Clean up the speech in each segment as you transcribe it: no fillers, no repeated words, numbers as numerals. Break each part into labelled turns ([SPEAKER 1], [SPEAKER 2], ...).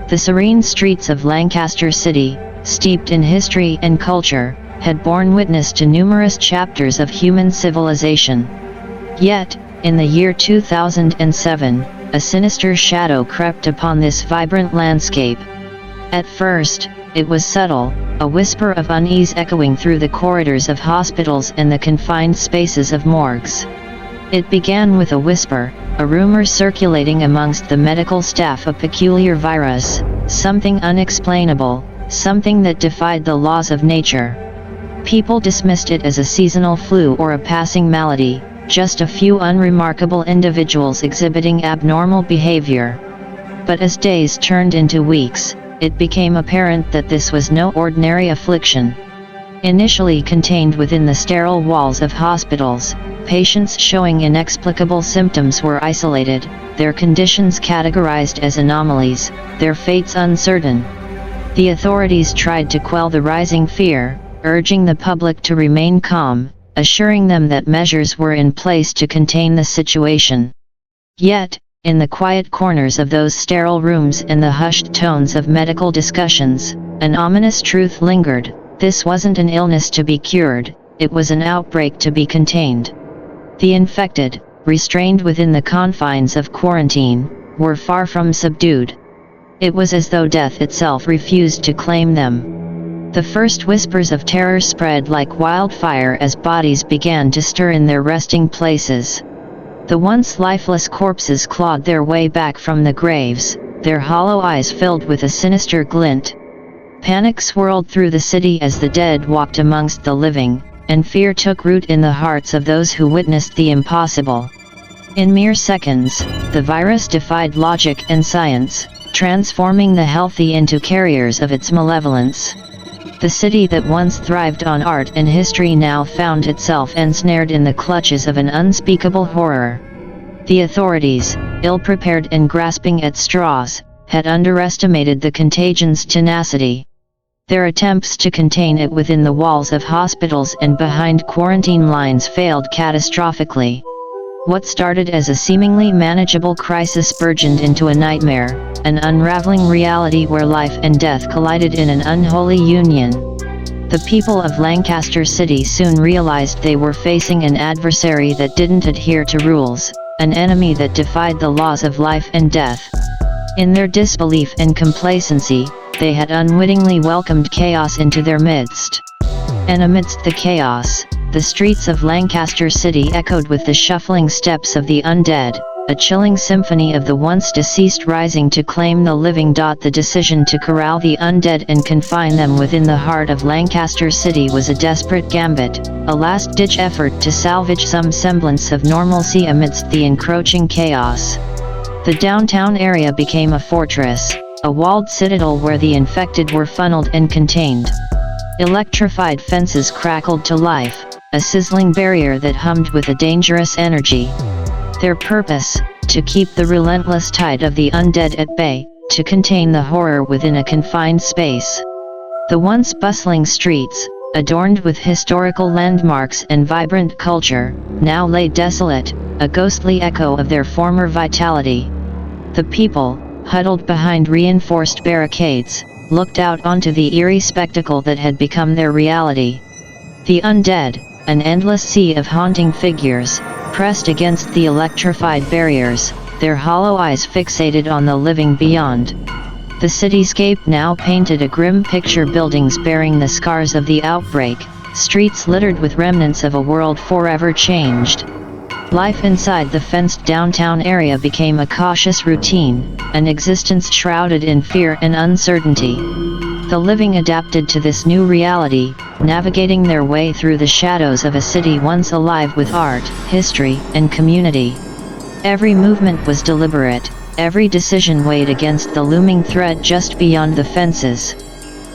[SPEAKER 1] The serene streets of Lancaster City, steeped in history and culture, had borne witness to numerous chapters of human civilization. Yet, in the year 2007, a sinister shadow crept upon this vibrant landscape. At first, it was subtle, a whisper of unease echoing through the corridors of hospitals and the confined spaces of morgues. It began with a whisper, a rumor circulating amongst the medical staff, a peculiar virus, something unexplainable, something that defied the laws of nature. People dismissed it as a seasonal flu or a passing malady, just a few unremarkable individuals exhibiting abnormal behavior. But as days turned into weeks, it became apparent that this was no ordinary affliction. Initially contained within the sterile walls of hospitals, patients showing inexplicable symptoms were isolated, their conditions categorized as anomalies, their fates uncertain. The authorities tried to quell the rising fear, urging the public to remain calm, assuring them that measures were in place to contain the situation. Yet, in the quiet corners of those sterile rooms and the hushed tones of medical discussions, an ominous truth lingered: this wasn't an illness to be cured, it was an outbreak to be contained. The infected, restrained within the confines of quarantine, were far from subdued. It was as though death itself refused to claim them. The first whispers of terror spread like wildfire as bodies began to stir in their resting places. The once lifeless corpses clawed their way back from the graves, their hollow eyes filled with a sinister glint. Panic swirled through the city as the dead walked amongst the living, and fear took root in the hearts of those who witnessed the impossible. In mere seconds, the virus defied logic and science, transforming the healthy into carriers of its malevolence. The city that once thrived on art and history now found itself ensnared in the clutches of an unspeakable horror. The authorities, ill-prepared and grasping at straws, had underestimated the contagion's tenacity. Their attempts to contain it within the walls of hospitals and behind quarantine lines failed catastrophically. What started as a seemingly manageable crisis burgeoned into a nightmare, an unraveling reality where life and death collided in an unholy union. The people of Lancaster City soon realized they were facing an adversary that didn't adhere to rules, an enemy that defied the laws of life and death. In their disbelief and complacency, they had unwittingly welcomed chaos into their midst. And amidst the chaos, the streets of Lancaster City echoed with the shuffling steps of the undead, a chilling symphony of the once deceased rising to claim the living. The decision to corral the undead and confine them within the heart of Lancaster City was a desperate gambit, a last-ditch effort to salvage some semblance of normalcy amidst the encroaching chaos. The downtown area became a fortress, a walled citadel where the infected were funneled and contained. Electrified fences crackled to life, a sizzling barrier that hummed with a dangerous energy. Their purpose, to keep the relentless tide of the undead at bay, to contain the horror within a confined space. The once bustling streets, adorned with historical landmarks and vibrant culture, now lay desolate, a ghostly echo of their former vitality. The people, huddled behind reinforced barricades, looked out onto the eerie spectacle that had become their reality. The undead, an endless sea of haunting figures, pressed against the electrified barriers, their hollow eyes fixated on the living beyond. The cityscape now painted a grim picture: buildings bearing the scars of the outbreak, streets littered with remnants of a world forever changed. Life inside the fenced downtown area became a cautious routine, an existence shrouded in fear and uncertainty. The living adapted to this new reality, navigating their way through the shadows of a city once alive with art, history, and community. Every movement was deliberate, every decision weighed against the looming threat just beyond the fences.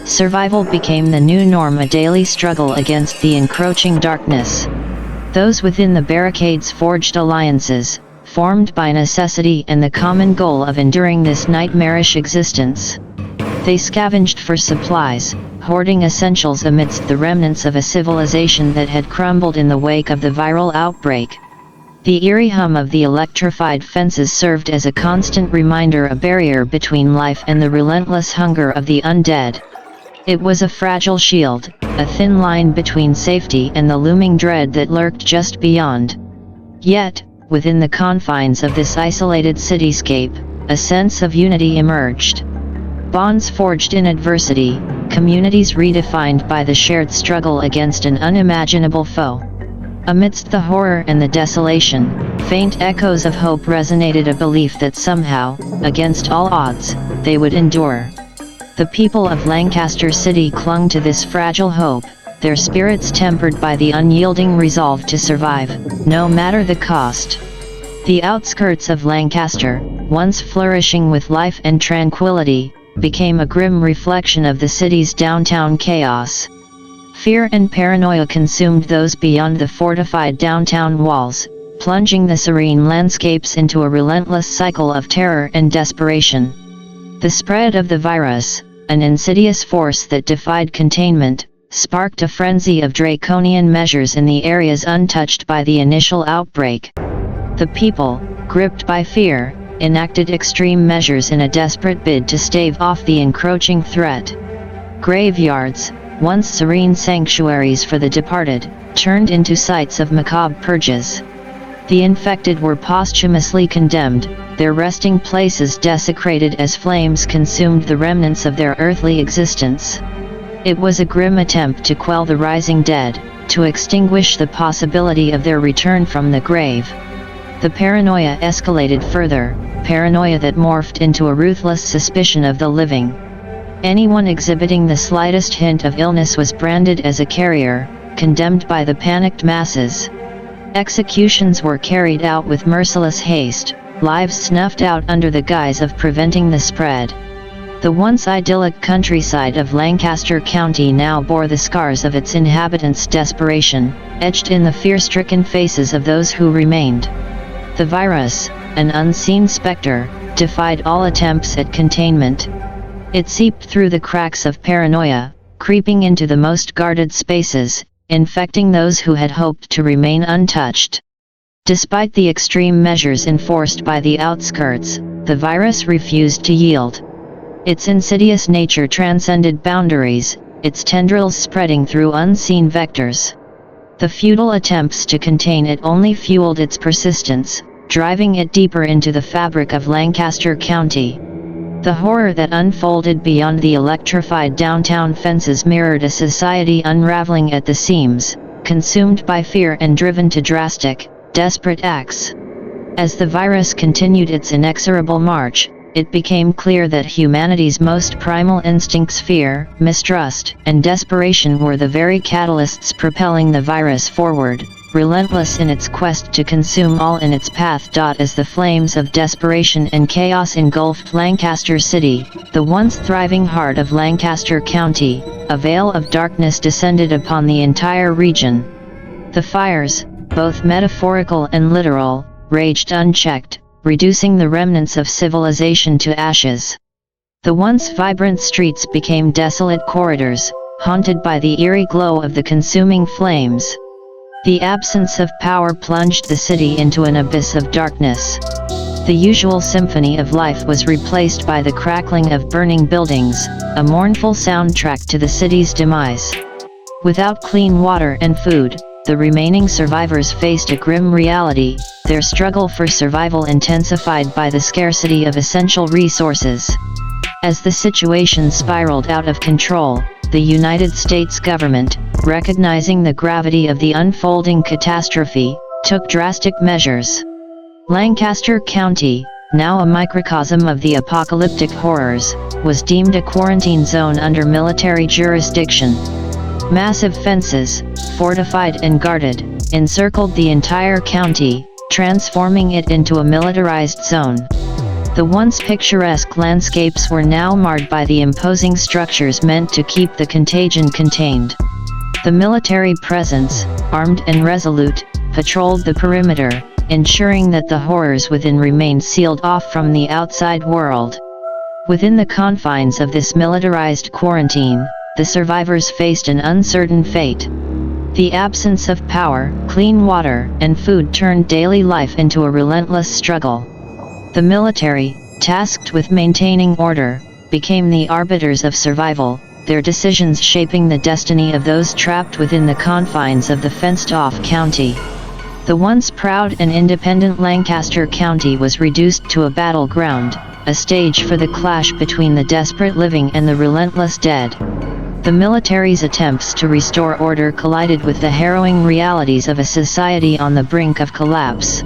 [SPEAKER 1] Survival became the new norm, a daily struggle against the encroaching darkness. Those within the barricades forged alliances, formed by necessity and the common goal of enduring this nightmarish existence. They scavenged for supplies, hoarding essentials amidst the remnants of a civilization that had crumbled in the wake of the viral outbreak. The eerie hum of the electrified fences served as a constant reminder, a barrier between life and the relentless hunger of the undead. It was a fragile shield, a thin line between safety and the looming dread that lurked just beyond. Yet, within the confines of this isolated cityscape, a sense of unity emerged. Bonds forged in adversity, communities redefined by the shared struggle against an unimaginable foe. Amidst the horror and the desolation, faint echoes of hope resonated, a belief that somehow, against all odds, they would endure. The people of Lancaster City clung to this fragile hope, their spirits tempered by the unyielding resolve to survive, no matter the cost. The outskirts of Lancaster, once flourishing with life and tranquility, became a grim reflection of the city's downtown chaos. Fear and paranoia consumed those beyond the fortified downtown walls, plunging the serene landscapes into a relentless cycle of terror and desperation. The spread of the virus, an insidious force that defied containment, sparked a frenzy of draconian measures in the areas untouched by the initial outbreak. The people, gripped by fear, enacted extreme measures in a desperate bid to stave off the encroaching threat. Graveyards, once serene sanctuaries for the departed, turned into sites of macabre purges. The infected were posthumously condemned, their resting places desecrated as flames consumed the remnants of their earthly existence. It was a grim attempt to quell the rising dead, to extinguish the possibility of their return from the grave. The paranoia escalated further, paranoia that morphed into a ruthless suspicion of the living. Anyone exhibiting the slightest hint of illness was branded as a carrier, condemned by the panicked masses. Executions were carried out with merciless haste, lives snuffed out under the guise of preventing the spread. The once idyllic countryside of Lancaster County now bore the scars of its inhabitants' desperation, etched in the fear-stricken faces of those who remained. The virus, an unseen specter, defied all attempts at containment. It seeped through the cracks of paranoia, creeping into the most guarded spaces, infecting those who had hoped to remain untouched. Despite the extreme measures enforced by the outskirts, the virus refused to yield. Its insidious nature transcended boundaries, its tendrils spreading through unseen vectors. The futile attempts to contain it only fueled its persistence, driving it deeper into the fabric of Lancaster County. The horror that unfolded beyond the electrified downtown fences mirrored a society unraveling at the seams, consumed by fear and driven to drastic, desperate acts. As the virus continued its inexorable march, it became clear that humanity's most primal instincts, fear, mistrust, and desperation, were the very catalysts propelling the virus forward, relentless in its quest to consume all in its path. As the flames of desperation and chaos engulfed Lancaster City, the once thriving heart of Lancaster County, a veil of darkness descended upon the entire region. The fires, both metaphorical and literal, raged unchecked, reducing the remnants of civilization to ashes. The once vibrant streets became desolate corridors, haunted by the eerie glow of the consuming flames. The absence of power plunged the city into an abyss of darkness. The usual symphony of life was replaced by the crackling of burning buildings, a mournful soundtrack to the city's demise. Without clean water and food, the remaining survivors faced a grim reality, their struggle for survival intensified by the scarcity of essential resources. As the situation spiraled out of control, the United States government, recognizing the gravity of the unfolding catastrophe, took drastic measures. Lancaster County, now a microcosm of the apocalyptic horrors, was deemed a quarantine zone under military jurisdiction. Massive fences, fortified and guarded, encircled the entire county, transforming it into a militarized zone. The once picturesque landscapes were now marred by the imposing structures meant to keep the contagion contained. The military presence, armed and resolute, patrolled the perimeter, ensuring that the horrors within remained sealed off from the outside world. Within the confines of this militarized quarantine, the survivors faced an uncertain fate. The absence of power, clean water, and food turned daily life into a relentless struggle. The military, tasked with maintaining order, became the arbiters of survival, their decisions shaping the destiny of those trapped within the confines of the fenced-off county. The once proud and independent Lancaster County was reduced to a battleground, a stage for the clash between the desperate living and the relentless dead. The military's attempts to restore order collided with the harrowing realities of a society on the brink of collapse.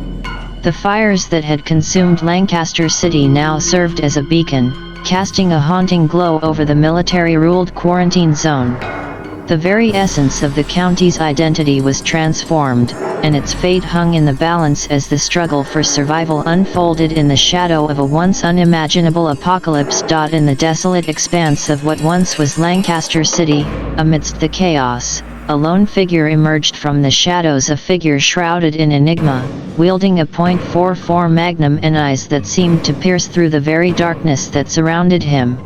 [SPEAKER 1] The fires that had consumed Lancaster City now served as a beacon, casting a haunting glow over the military-ruled quarantine zone. The very essence of the county's identity was transformed, and its fate hung in the balance as the struggle for survival unfolded in the shadow of a once unimaginable apocalypse. In the desolate expanse of what once was Lancaster City, amidst the chaos, a lone figure emerged from the shadows, a figure shrouded in enigma, wielding a .44 Magnum and eyes that seemed to pierce through the very darkness that surrounded him.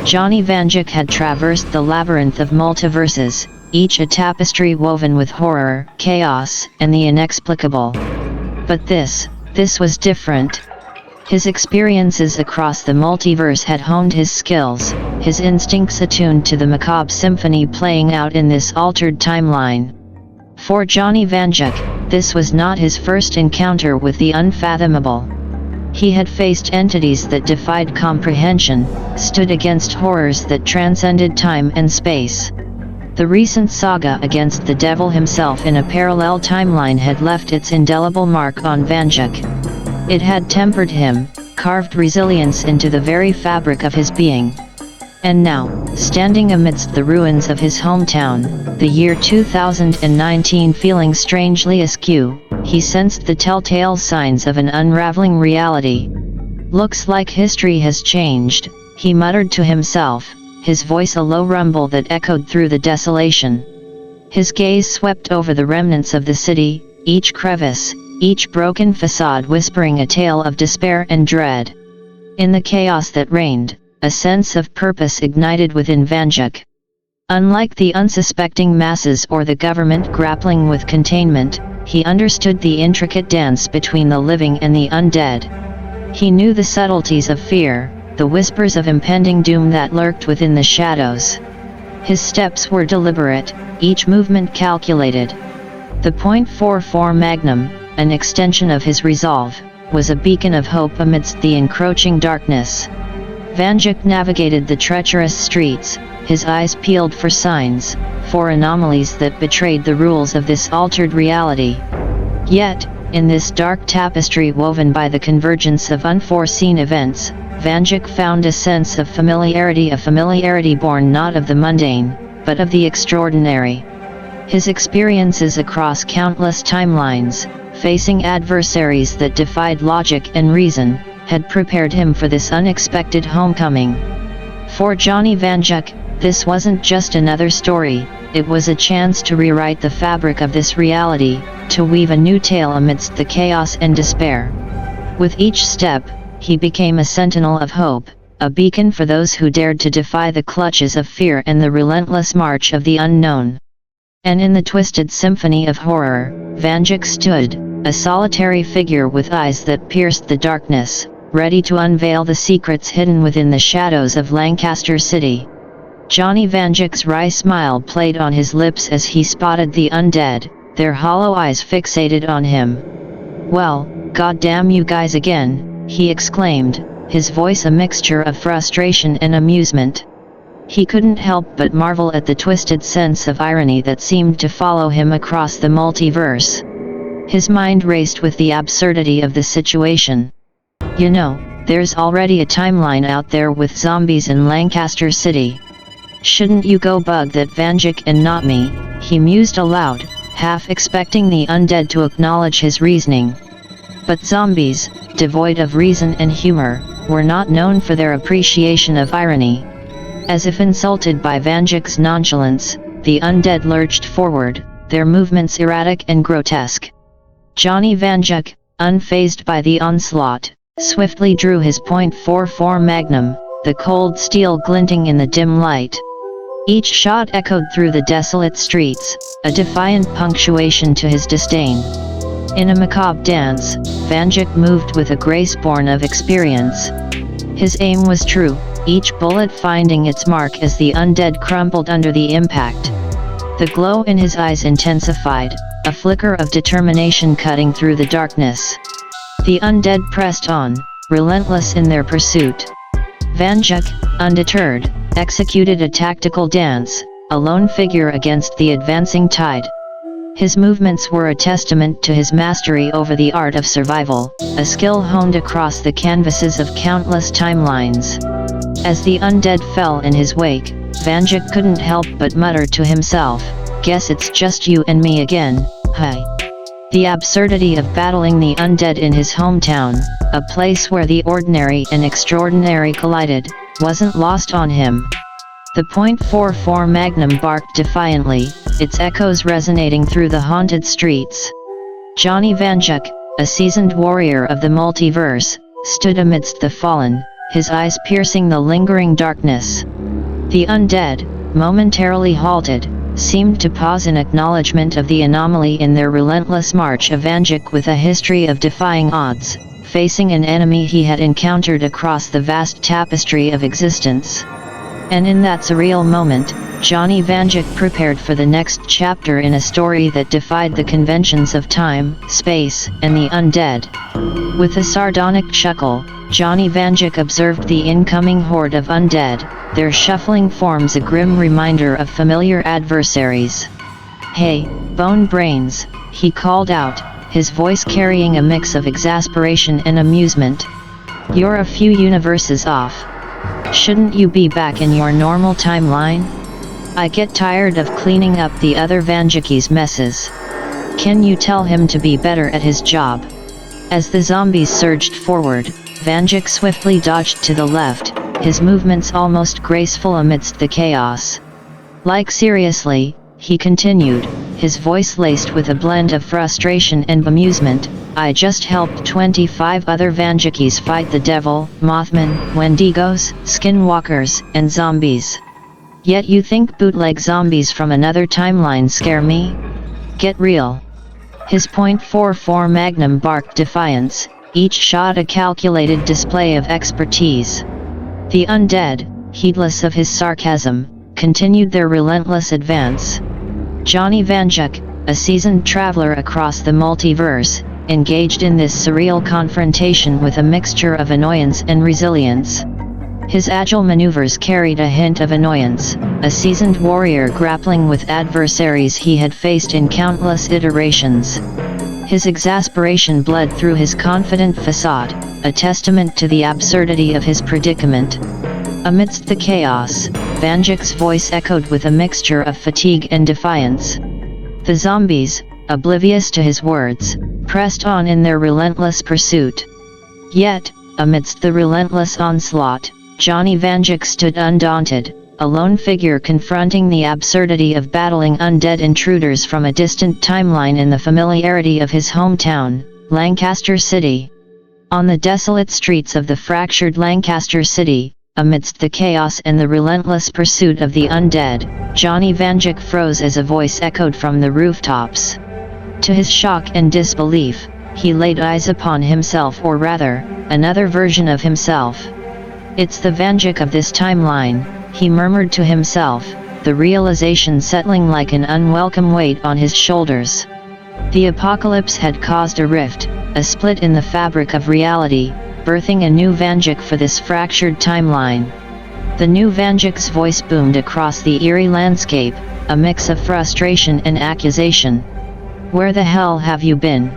[SPEAKER 1] Johnny Vanjik had traversed the labyrinth of multiverses, each a tapestry woven with horror, chaos, and the inexplicable. But this was different. His experiences across the multiverse had honed his skills, his instincts attuned to the macabre symphony playing out in this altered timeline. For Johnny Vanjik, this was not his first encounter with the unfathomable. He had faced entities that defied comprehension, stood against horrors that transcended time and space. The recent saga against the devil himself in a parallel timeline had left its indelible mark on Vanjik. It had tempered him, carved resilience into the very fabric of his being. And now, standing amidst the ruins of his hometown, the year 2019 feeling strangely askew, he sensed the telltale signs of an unraveling reality. "Looks like history has changed," he muttered to himself, his voice a low rumble that echoed through the desolation. His gaze swept over the remnants of the city, each crevice, each broken facade whispering a tale of despair and dread. In the chaos that reigned, a sense of purpose ignited within Vanjik. Unlike the unsuspecting masses or the government grappling with containment, he understood the intricate dance between the living and the undead. He knew the subtleties of fear, the whispers of impending doom that lurked within the shadows. His steps were deliberate, each movement calculated. The .44 Magnum, an extension of his resolve, was a beacon of hope amidst the encroaching darkness. Vanjik navigated the treacherous streets, his eyes peeled for signs, for anomalies that betrayed the rules of this altered reality. Yet, in this dark tapestry woven by the convergence of unforeseen events, Vanjik found a sense of familiarity, a familiarity born not of the mundane, but of the extraordinary. His experiences across countless timelines, facing adversaries that defied logic and reason, had prepared him for this unexpected homecoming. For Johnny Vanjik, this wasn't just another story, it was a chance to rewrite the fabric of this reality, to weave a new tale amidst the chaos and despair. With each step, he became a sentinel of hope, a beacon for those who dared to defy the clutches of fear and the relentless march of the unknown. And in the twisted symphony of horror, Vanjik stood, a solitary figure with eyes that pierced the darkness, ready to unveil the secrets hidden within the shadows of Lancaster City. Johnny Vanjik's wry smile played on his lips as he spotted the undead, their hollow eyes fixated on him. "Well, goddamn you guys again," he exclaimed, his voice a mixture of frustration and amusement. He couldn't help but marvel at the twisted sense of irony that seemed to follow him across the multiverse. His mind raced with the absurdity of the situation. "You know, there's already a timeline out there with zombies in Lancaster City. Shouldn't you go bug that Vanjik and not me?" he mused aloud, half expecting the undead to acknowledge his reasoning. But zombies, devoid of reason and humor, were not known for their appreciation of irony. As if insulted by Vanjik's nonchalance, the undead lurched forward, their movements erratic and grotesque. Johnny Vanjik, unfazed by the onslaught, swiftly drew his .44 Magnum, the cold steel glinting in the dim light. Each shot echoed through the desolate streets, a defiant punctuation to his disdain. In a macabre dance, Vanjik moved with a grace born of experience. His aim was true, each bullet finding its mark as the undead crumpled under the impact. The glow in his eyes intensified, a flicker of determination cutting through the darkness. The undead pressed on, relentless in their pursuit. Vanjik, undeterred, executed a tactical dance, a lone figure against the advancing tide. His movements were a testament to his mastery over the art of survival, a skill honed across the canvases of countless timelines. As the undead fell in his wake, Vanjik couldn't help but mutter to himself, "Guess it's just you and me again, huh?" The absurdity of battling the undead in his hometown, a place where the ordinary and extraordinary collided, wasn't lost on him. The .44 Magnum barked defiantly, its echoes resonating through the haunted streets. Johnny Vanjik, a seasoned warrior of the multiverse, stood amidst the fallen, his eyes piercing the lingering darkness. The undead, momentarily halted, seemed to pause in acknowledgement of the anomaly in their relentless march. Vanjik, with a history of defying odds, facing an enemy he had encountered across the vast tapestry of existence. And in that surreal moment, Johnny Vanjik prepared for the next chapter in a story that defied the conventions of time, space, and the undead. With a sardonic chuckle, Johnny Vanjik observed the incoming horde of undead, their shuffling forms a grim reminder of familiar adversaries. "Hey, bone brains," he called out, his voice carrying a mix of exasperation and amusement. "You're a few universes off. Shouldn't you be back in your normal timeline? I get tired of cleaning up the other Vanjiki's messes. Can you tell him to be better at his job?" As the zombies surged forward, Vanjik swiftly dodged to the left, his movements almost graceful amidst the chaos. "Like seriously," he continued, his voice laced with a blend of frustration and amusement, "I just helped 25 other Vanjikis fight the devil, Mothmen, Wendigos, Skinwalkers, and zombies. Yet you think bootleg zombies from another timeline scare me? Get real." His .44 Magnum barked defiance, each shot a calculated display of expertise. The undead, heedless of his sarcasm, continued their relentless advance. Johnny Vanjik, a seasoned traveler across the multiverse, engaged in this surreal confrontation with a mixture of annoyance and resilience. His agile maneuvers carried a hint of annoyance, a seasoned warrior grappling with adversaries he had faced in countless iterations. His exasperation bled through his confident facade, a testament to the absurdity of his predicament. Amidst the chaos, Vanjik's voice echoed with a mixture of fatigue and defiance. The zombies, oblivious to his words, pressed on in their relentless pursuit. Yet, amidst the relentless onslaught, Johnny Vanjik stood undaunted, a lone figure confronting the absurdity of battling undead intruders from a distant timeline in the familiarity of his hometown, Lancaster City. On the desolate streets of the fractured Lancaster City, amidst the chaos and the relentless pursuit of the undead, Johnny Vanjik froze as a voice echoed from the rooftops. To his shock and disbelief, he laid eyes upon himself, or rather, another version of himself. "It's the Vanjik of this timeline," he murmured to himself, the realization settling like an unwelcome weight on his shoulders. The apocalypse had caused a rift, a split in the fabric of reality, birthing a new Vanjik for this fractured timeline. The new Vanjik's voice boomed across the eerie landscape, a mix of frustration and accusation. "Where the hell have you been?"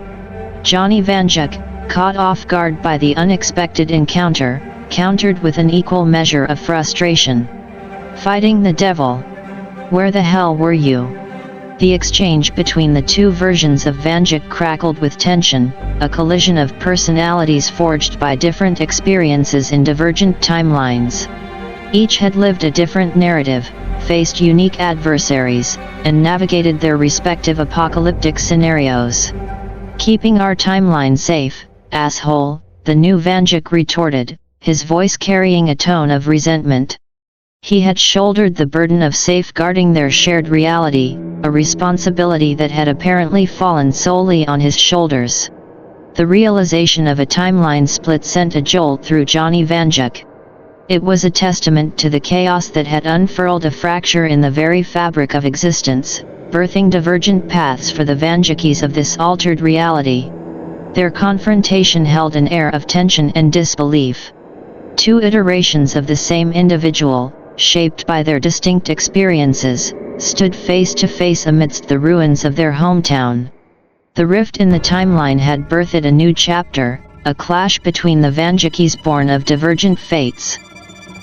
[SPEAKER 1] Johnny Vanjik, caught off guard by the unexpected encounter, countered with an equal measure of frustration. "Fighting the devil? Where the hell were you?" The exchange between the two versions of Vanjik crackled with tension, a collision of personalities forged by different experiences in divergent timelines. Each had lived a different narrative, faced unique adversaries, and navigated their respective apocalyptic scenarios. "Keeping our timeline safe, asshole," the new Vanjik retorted, his voice carrying a tone of resentment. He had shouldered the burden of safeguarding their shared reality, a responsibility that had apparently fallen solely on his shoulders. The realization of a timeline split sent a jolt through Johnny Vanjuk. It was a testament to the chaos that had unfurled a fracture in the very fabric of existence, birthing divergent paths for the Vanjukis of this altered reality. Their confrontation held an air of tension and disbelief. Two iterations of the same individual, shaped by their distinct experiences, stood face to face amidst the ruins of their hometown. The rift in the timeline had birthed a new chapter, a clash between the Vanjukis born of divergent fates.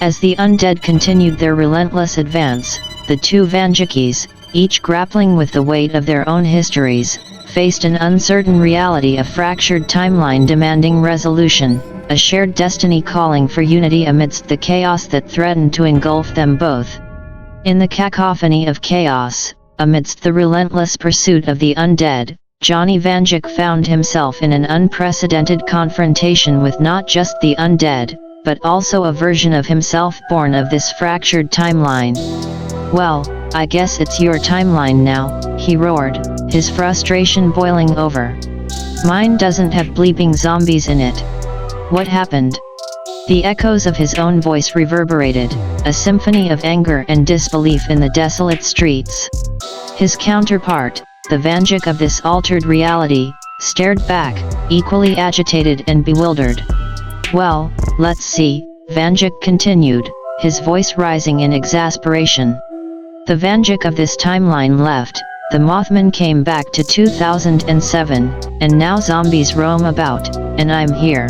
[SPEAKER 1] As the undead continued their relentless advance, the two Vanjukis, each grappling with the weight of their own histories, faced an uncertain reality, a fractured timeline demanding resolution, a shared destiny calling for unity amidst the chaos that threatened to engulf them both. In the cacophony of chaos, amidst the relentless pursuit of the undead, Johnny Vanjuk found himself in an unprecedented confrontation with not just the undead, but also a version of himself born of this fractured timeline. "Well, I guess it's your timeline now," he roared, his frustration boiling over. "Mine doesn't have bleeping zombies in it. What happened?" The echoes of his own voice reverberated, a symphony of anger and disbelief in the desolate streets. His counterpart, the Vanjuk of this altered reality, stared back, equally agitated and bewildered. "Well, let's see," Vanjuk continued, his voice rising in exasperation. "The Vanjuk of this timeline left, the Mothman came back to 2007, and now zombies roam about, and I'm here.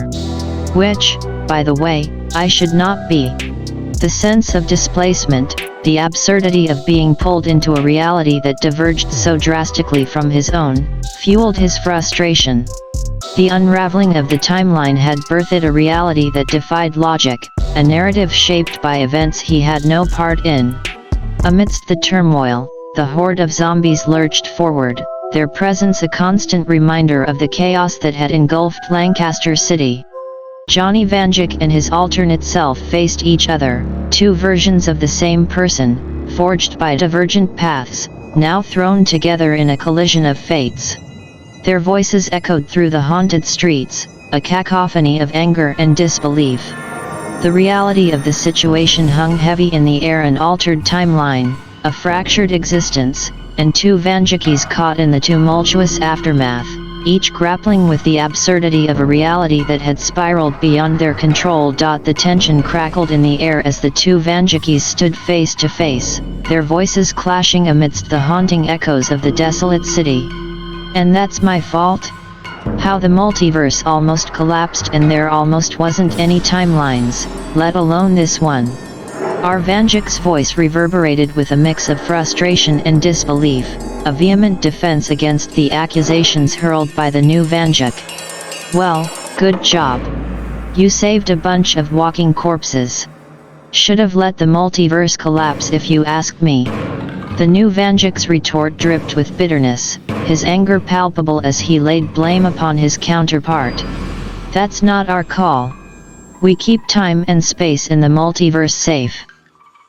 [SPEAKER 1] Which, by the way, I should not be." The sense of displacement, the absurdity of being pulled into a reality that diverged so drastically from his own, fueled his frustration. The unraveling of the timeline had birthed a reality that defied logic, a narrative shaped by events he had no part in. Amidst the turmoil, the horde of zombies lurched forward, their presence a constant reminder of the chaos that had engulfed Lancaster City. Johnny Vanjuk and his alternate self faced each other, two versions of the same person, forged by divergent paths, now thrown together in a collision of fates. Their voices echoed through the haunted streets, a cacophony of anger and disbelief. The reality of the situation hung heavy in the air, an altered timeline, a fractured existence, and two Vanjukis caught in the tumultuous aftermath, each grappling with the absurdity of a reality that had spiraled beyond their control. The tension crackled in the air as the two Vanjukis stood face to face, their voices clashing amidst the haunting echoes of the desolate city. "And that's my fault? How the multiverse almost collapsed and there almost wasn't any timelines, let alone this one." Our Vanjuk's voice reverberated with a mix of frustration and disbelief, a vehement defense against the accusations hurled by the new Vanjuk. "Well, good job. You saved a bunch of walking corpses. Should have let the multiverse collapse if you ask me." The new Vanjuk's retort dripped with bitterness, his anger palpable as he laid blame upon his counterpart. "That's not our call. We keep time and space in the multiverse safe."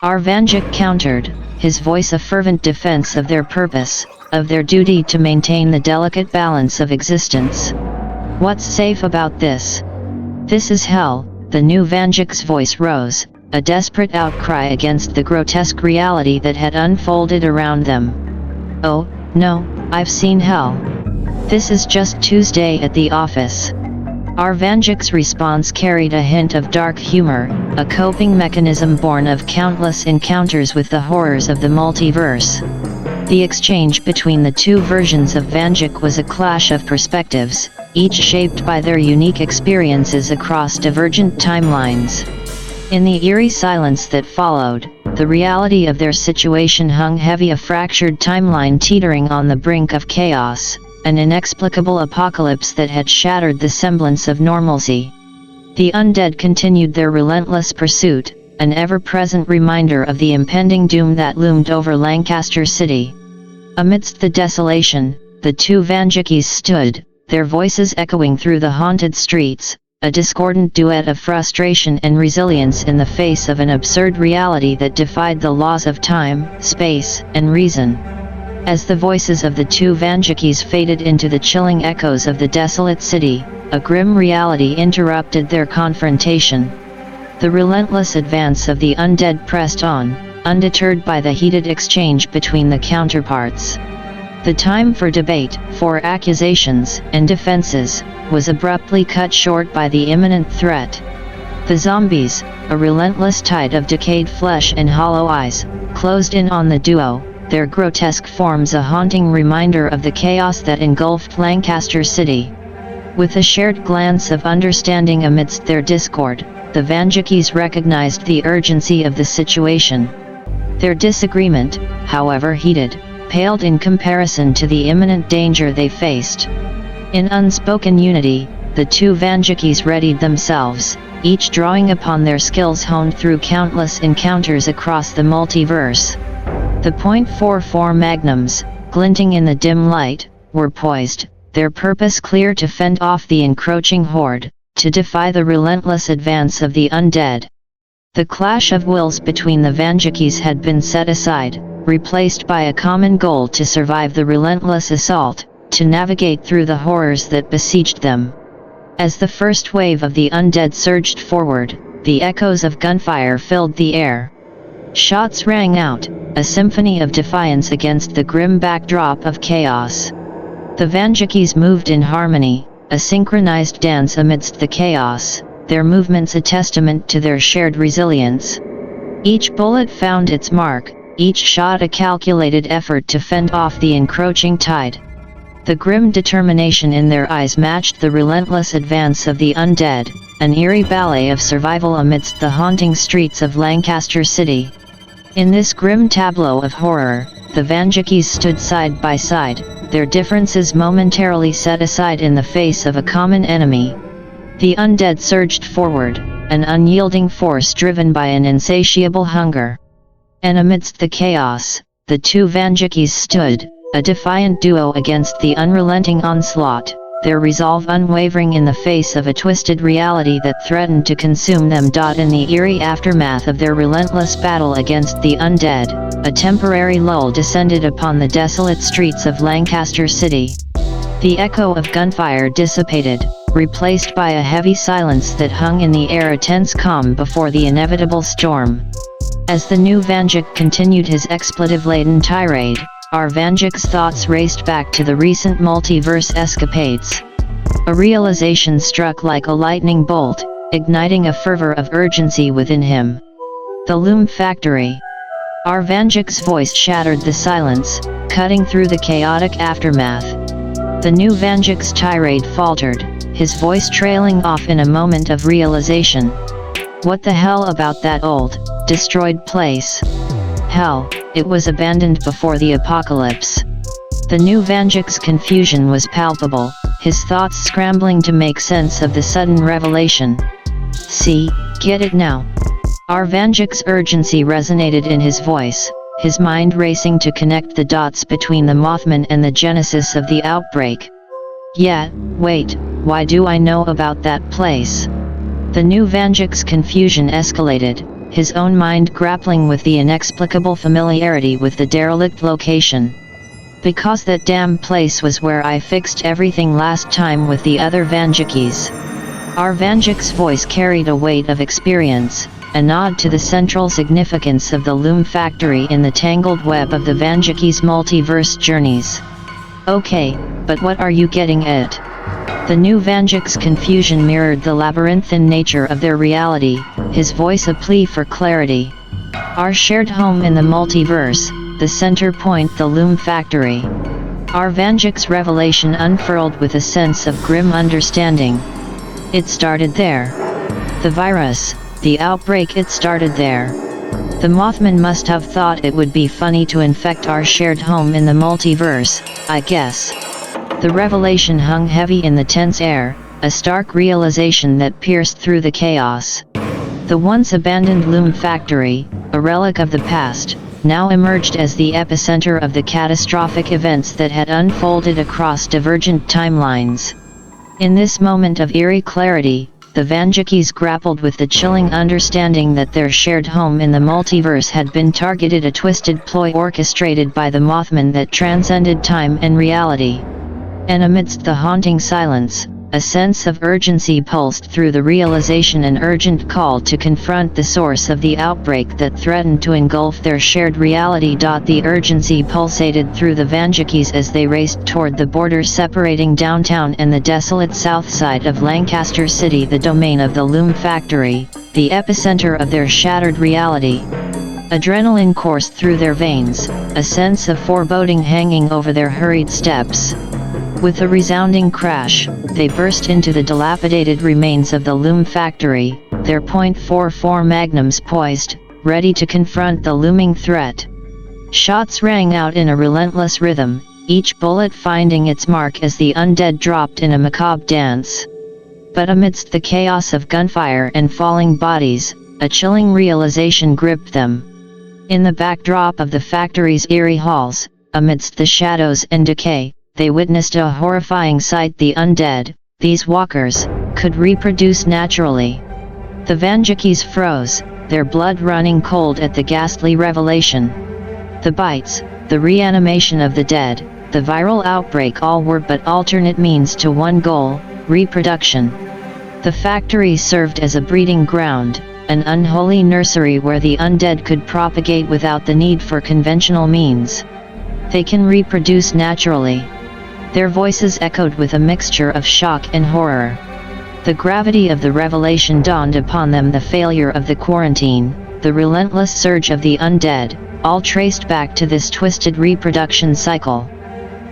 [SPEAKER 1] Our Vanjuk countered, his voice a fervent defense of their purpose, of their duty to maintain the delicate balance of existence. "What's safe about this? This is hell." The new Vanjuk's voice rose, a desperate outcry against the grotesque reality that had unfolded around them. "Oh, no, I've seen hell. This is just Tuesday at the office." Our Vanjuk's response carried a hint of dark humor, a coping mechanism born of countless encounters with the horrors of the multiverse. The exchange between the two versions of Vanjuk was a clash of perspectives, each shaped by their unique experiences across divergent timelines. In the eerie silence that followed, the reality of their situation hung heavy, a fractured timeline teetering on the brink of chaos, an inexplicable apocalypse that had shattered the semblance of normalcy. The undead continued their relentless pursuit, an ever-present reminder of the impending doom that loomed over Lancaster City. Amidst the desolation, the two Vanjukis stood, their voices echoing through the haunted streets, a discordant duet of frustration and resilience in the face of an absurd reality that defied the laws of time, space, and reason. As the voices of the two Vanjikis faded into the chilling echoes of the desolate city, a grim reality interrupted their confrontation. The relentless advance of the undead pressed on, undeterred by the heated exchange between the counterparts. The time for debate, for accusations and defenses, was abruptly cut short by the imminent threat. The zombies, a relentless tide of decayed flesh and hollow eyes, closed in on the duo, their grotesque forms a haunting reminder of the chaos that engulfed Lancaster City. With a shared glance of understanding amidst their discord, the Vanjikis recognized the urgency of the situation. Their disagreement, however heated, paled in comparison to the imminent danger they faced. In unspoken unity, the two Vanjikis readied themselves, each drawing upon their skills honed through countless encounters across the multiverse. The .44 magnums, glinting in the dim light, were poised, their purpose clear to fend off the encroaching horde, to defy the relentless advance of the undead. The clash of wills between the Vanjikis had been set aside, replaced by a common goal to survive the relentless assault, to navigate through the horrors that besieged them. As the first wave of the undead surged forward, the echoes of gunfire filled the air. Shots rang out, a symphony of defiance against the grim backdrop of chaos. The Vanjikis moved in harmony, a synchronized dance amidst the chaos, their movements a testament to their shared resilience. Each bullet found its mark, each shot a calculated effort to fend off the encroaching tide. The grim determination in their eyes matched the relentless advance of the undead, an eerie ballet of survival amidst the haunting streets of Lancaster City. In this grim tableau of horror, the Vanjikis stood side by side, their differences momentarily set aside in the face of a common enemy. The undead surged forward, an unyielding force driven by an insatiable hunger. And amidst the chaos, the two Vanjikis stood, a defiant duo against the unrelenting onslaught, their resolve unwavering in the face of a twisted reality that threatened to consume them. In the eerie aftermath of their relentless battle against the undead, a temporary lull descended upon the desolate streets of Lancaster City. The echo of gunfire dissipated, replaced by a heavy silence that hung in the air, a tense calm before the inevitable storm. As the new Vanjik continued his expletive-laden tirade, our Vanjik's thoughts raced back to the recent multiverse escapades. A realization struck like a lightning bolt, igniting a fervor of urgency within him. The Loom Factory. Our Vanjik's voice shattered the silence, cutting through the chaotic aftermath. The new Vanjik's tirade faltered, his voice trailing off in a moment of realization. What the hell about that old, destroyed place? Hell, it was abandoned before the apocalypse. The new Vanjik's confusion was palpable, his thoughts scrambling to make sense of the sudden revelation. See, get it now. Our Vanjik's urgency resonated in his voice, his mind racing to connect the dots between the Mothman and the genesis of the outbreak. Yeah, wait, why do I know about that place? The new Vanjik's confusion escalated, his own mind grappling with the inexplicable familiarity with the derelict location. Because that damn place was where I fixed everything last time with the other Vanjikis. Our Vanjik's voice carried a weight of experience, a nod to the central significance of the Loom Factory in the tangled web of the Vanjikis' multiverse journeys. Okay, but what are you getting at? The new Vanjik's confusion mirrored the labyrinthine nature of their reality, his voice a plea for clarity. Our shared home in the multiverse, the center point the Loom Factory. Our Vanjik's revelation unfurled with a sense of grim understanding. It started there. The virus, the outbreak, it started there. The Mothman must have thought it would be funny to infect our shared home in the multiverse, I guess. The revelation hung heavy in the tense air, a stark realization that pierced through the chaos. The once abandoned Loom Factory, a relic of the past, now emerged as the epicenter of the catastrophic events that had unfolded across divergent timelines. In this moment of eerie clarity, the Vanjikis grappled with the chilling understanding that their shared home in the multiverse had been targeted, a twisted ploy orchestrated by the Mothman that transcended time and reality. And amidst the haunting silence, a sense of urgency pulsed through the realization, an urgent call to confront the source of the outbreak that threatened to engulf their shared reality. The urgency pulsated through the Vanjikis as they raced toward the border separating downtown and the desolate south side of Lancaster City, the domain of the Loom Factory, the epicenter of their shattered reality. Adrenaline coursed through their veins, a sense of foreboding hanging over their hurried steps. With a resounding crash, they burst into the dilapidated remains of the Loom Factory, their .44 magnums poised, ready to confront the looming threat. Shots rang out in a relentless rhythm, each bullet finding its mark as the undead dropped in a macabre dance. But amidst the chaos of gunfire and falling bodies, a chilling realization gripped them. In the backdrop of the factory's eerie halls, amidst the shadows and decay, they witnessed a horrifying sight. The undead, these walkers, could reproduce naturally. The Vanjikis froze, their blood running cold at the ghastly revelation. The bites, the reanimation of the dead, the viral outbreak, all were but alternate means to one goal: reproduction. The factory served as a breeding ground, an unholy nursery where the undead could propagate without the need for conventional means. They can reproduce naturally. Their voices echoed with a mixture of shock and horror. The gravity of the revelation dawned upon them, the failure of the quarantine, the relentless surge of the undead, all traced back to this twisted reproduction cycle.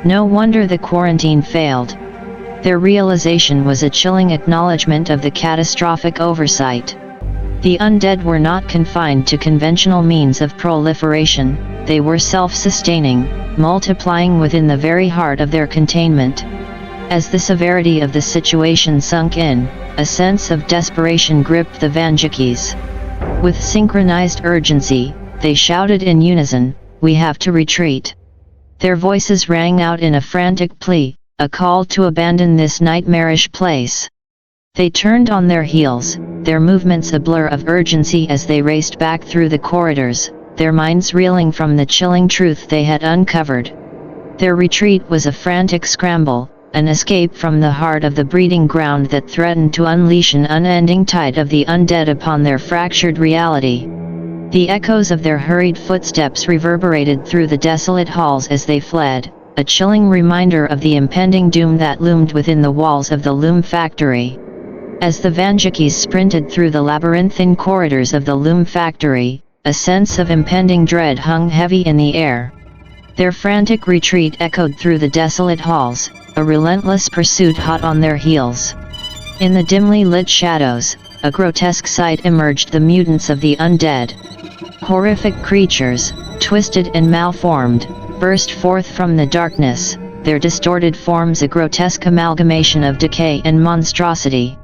[SPEAKER 1] No wonder the quarantine failed. Their realization was a chilling acknowledgement of the catastrophic oversight. The undead were not confined to conventional means of proliferation, they were self-sustaining, multiplying within the very heart of their containment. As the severity of the situation sunk in, a sense of desperation gripped the Vanjikis. With synchronized urgency, they shouted in unison, "We have to retreat." Their voices rang out in a frantic plea, a call to abandon this nightmarish place. They turned on their heels, their movements a blur of urgency as they raced back through the corridors, their minds reeling from the chilling truth they had uncovered. Their retreat was a frantic scramble, an escape from the heart of the breeding ground that threatened to unleash an unending tide of the undead upon their fractured reality. The echoes of their hurried footsteps reverberated through the desolate halls as they fled, a chilling reminder of the impending doom that loomed within the walls of the Loom Factory. As the Vanjikis sprinted through the labyrinthine corridors of the Loom Factory, a sense of impending dread hung heavy in the air. Their frantic retreat echoed through the desolate halls, a relentless pursuit hot on their heels. In the dimly lit shadows, a grotesque sight emerged: the mutants of the undead. Horrific creatures, twisted and malformed, burst forth from the darkness, their distorted forms a grotesque amalgamation of decay and monstrosity.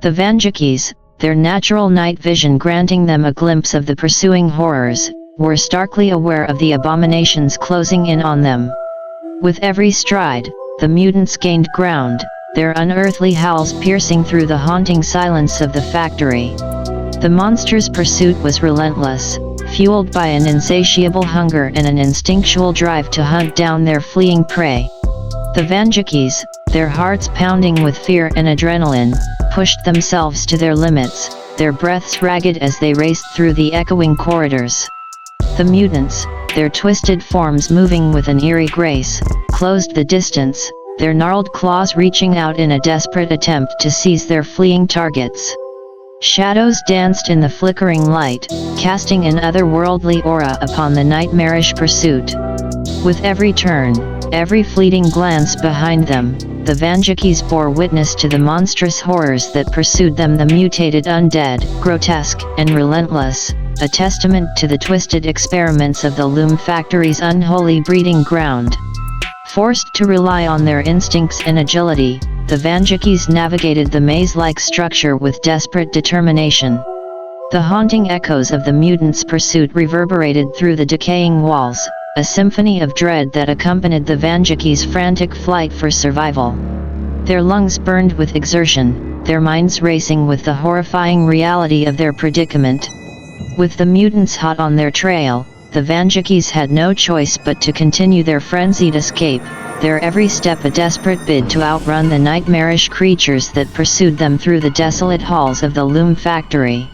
[SPEAKER 1] The Vanjikis, their natural night vision granting them a glimpse of the pursuing horrors, were starkly aware of the abominations closing in on them. With every stride, the mutants gained ground, their unearthly howls piercing through the haunting silence of the factory. The monsters' pursuit was relentless, fueled by an insatiable hunger and an instinctual drive to hunt down their fleeing prey. The Vanjikis, their hearts pounding with fear and adrenaline, pushed themselves to their limits, their breaths ragged as they raced through the echoing corridors. The mutants, their twisted forms moving with an eerie grace, closed the distance, their gnarled claws reaching out in a desperate attempt to seize their fleeing targets. Shadows danced in the flickering light, casting an otherworldly aura upon the nightmarish pursuit. With every turn, every fleeting glance behind them, the Vanjikis bore witness to the monstrous horrors that pursued them, the mutated undead, grotesque and relentless, a testament to the twisted experiments of the Loom Factory's unholy breeding ground. Forced to rely on their instincts and agility, the Vanjikis navigated the maze-like structure with desperate determination. The haunting echoes of the mutants' pursuit reverberated through the decaying walls, a symphony of dread that accompanied the Vanjikis' frantic flight for survival. Their lungs burned with exertion, their minds racing with the horrifying reality of their predicament. With the mutants hot on their trail, the Vanjikis had no choice but to continue their frenzied escape, their every step a desperate bid to outrun the nightmarish creatures that pursued them through the desolate halls of the loom factory.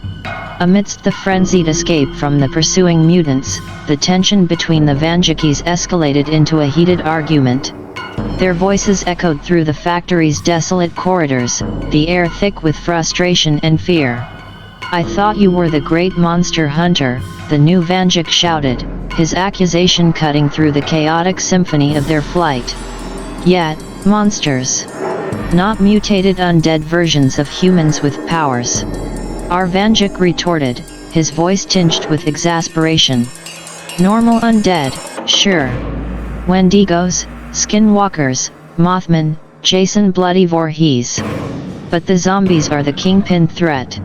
[SPEAKER 1] Amidst the frenzied escape from the pursuing mutants, the tension between the Vanjikis escalated into a heated argument. Their voices echoed through the factory's desolate corridors, the air thick with frustration and fear. "I thought you were the great monster hunter," the new Vanjik shouted, his accusation cutting through the chaotic symphony of their flight. "Yet, monsters. Not mutated undead versions of humans with powers," our Vanjik retorted, his voice tinged with exasperation. "Normal undead, sure. Wendigos, skinwalkers, Mothmen, Jason Bloody Voorhees. But the zombies are the kingpin threat.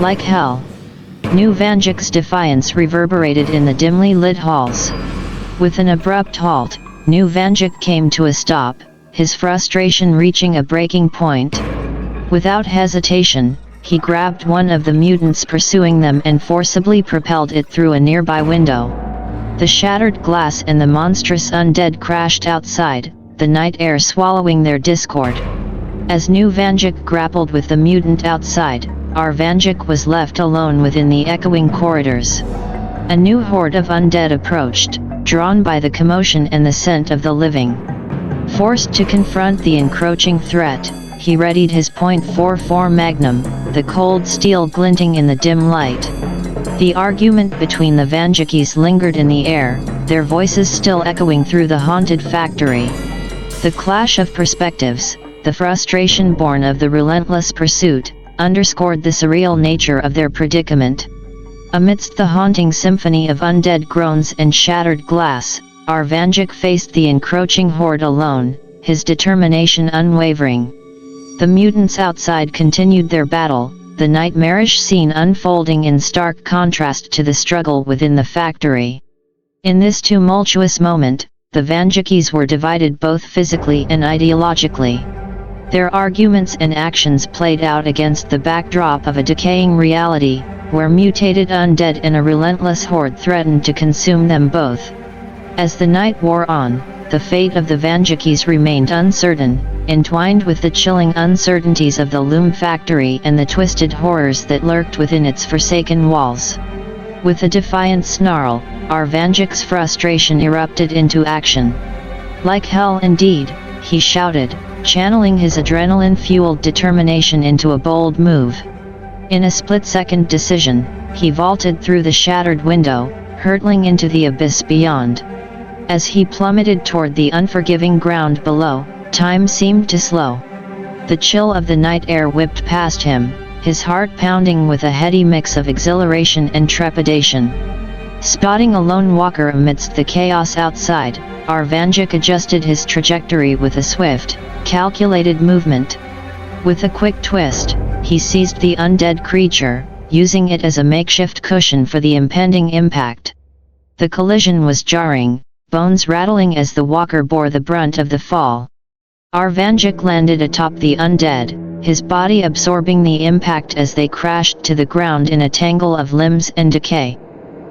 [SPEAKER 1] Like hell." New Vanjik's defiance reverberated in the dimly lit halls. With an abrupt halt, New Vanjik came to a stop, his frustration reaching a breaking point. Without hesitation, he grabbed one of the mutants pursuing them and forcibly propelled it through a nearby window. The shattered glass and the monstrous undead crashed outside, the night air swallowing their discord. As New Vanjik grappled with the mutant outside, our Vanjik was left alone within the echoing corridors. A new horde of undead approached, drawn by the commotion and the scent of the living. Forced to confront the encroaching threat, he readied his .44 Magnum, the cold steel glinting in the dim light. The argument between the Vanjikis lingered in the air, their voices still echoing through the haunted factory. The clash of perspectives, the frustration born of the relentless pursuit, underscored the surreal nature of their predicament. Amidst the haunting symphony of undead groans and shattered glass, our Vanjik faced the encroaching horde alone, his determination unwavering. The mutants outside continued their battle, the nightmarish scene unfolding in stark contrast to the struggle within the factory. In this tumultuous moment, the Vanjikis were divided both physically and ideologically. Their arguments and actions played out against the backdrop of a decaying reality, where mutated undead and a relentless horde threatened to consume them both. As the night wore on, the fate of the Vanjikis remained uncertain, entwined with the chilling uncertainties of the loom factory and the twisted horrors that lurked within its forsaken walls. With a defiant snarl, our Vanjik's frustration erupted into action. "Like hell indeed," he shouted, channeling his adrenaline-fueled determination into a bold move. In a split-second decision, he vaulted through the shattered window, hurtling into the abyss beyond. As he plummeted toward the unforgiving ground below, time seemed to slow. The chill of the night air whipped past him, his heart pounding with a heady mix of exhilaration and trepidation. Spotting a lone walker amidst the chaos outside, our Vanjik adjusted his trajectory with a swift, calculated movement. With a quick twist, he seized the undead creature, using it as a makeshift cushion for the impending impact. The collision was jarring, bones rattling as the walker bore the brunt of the fall. Our Vanjik landed atop the undead, his body absorbing the impact as they crashed to the ground in a tangle of limbs and decay.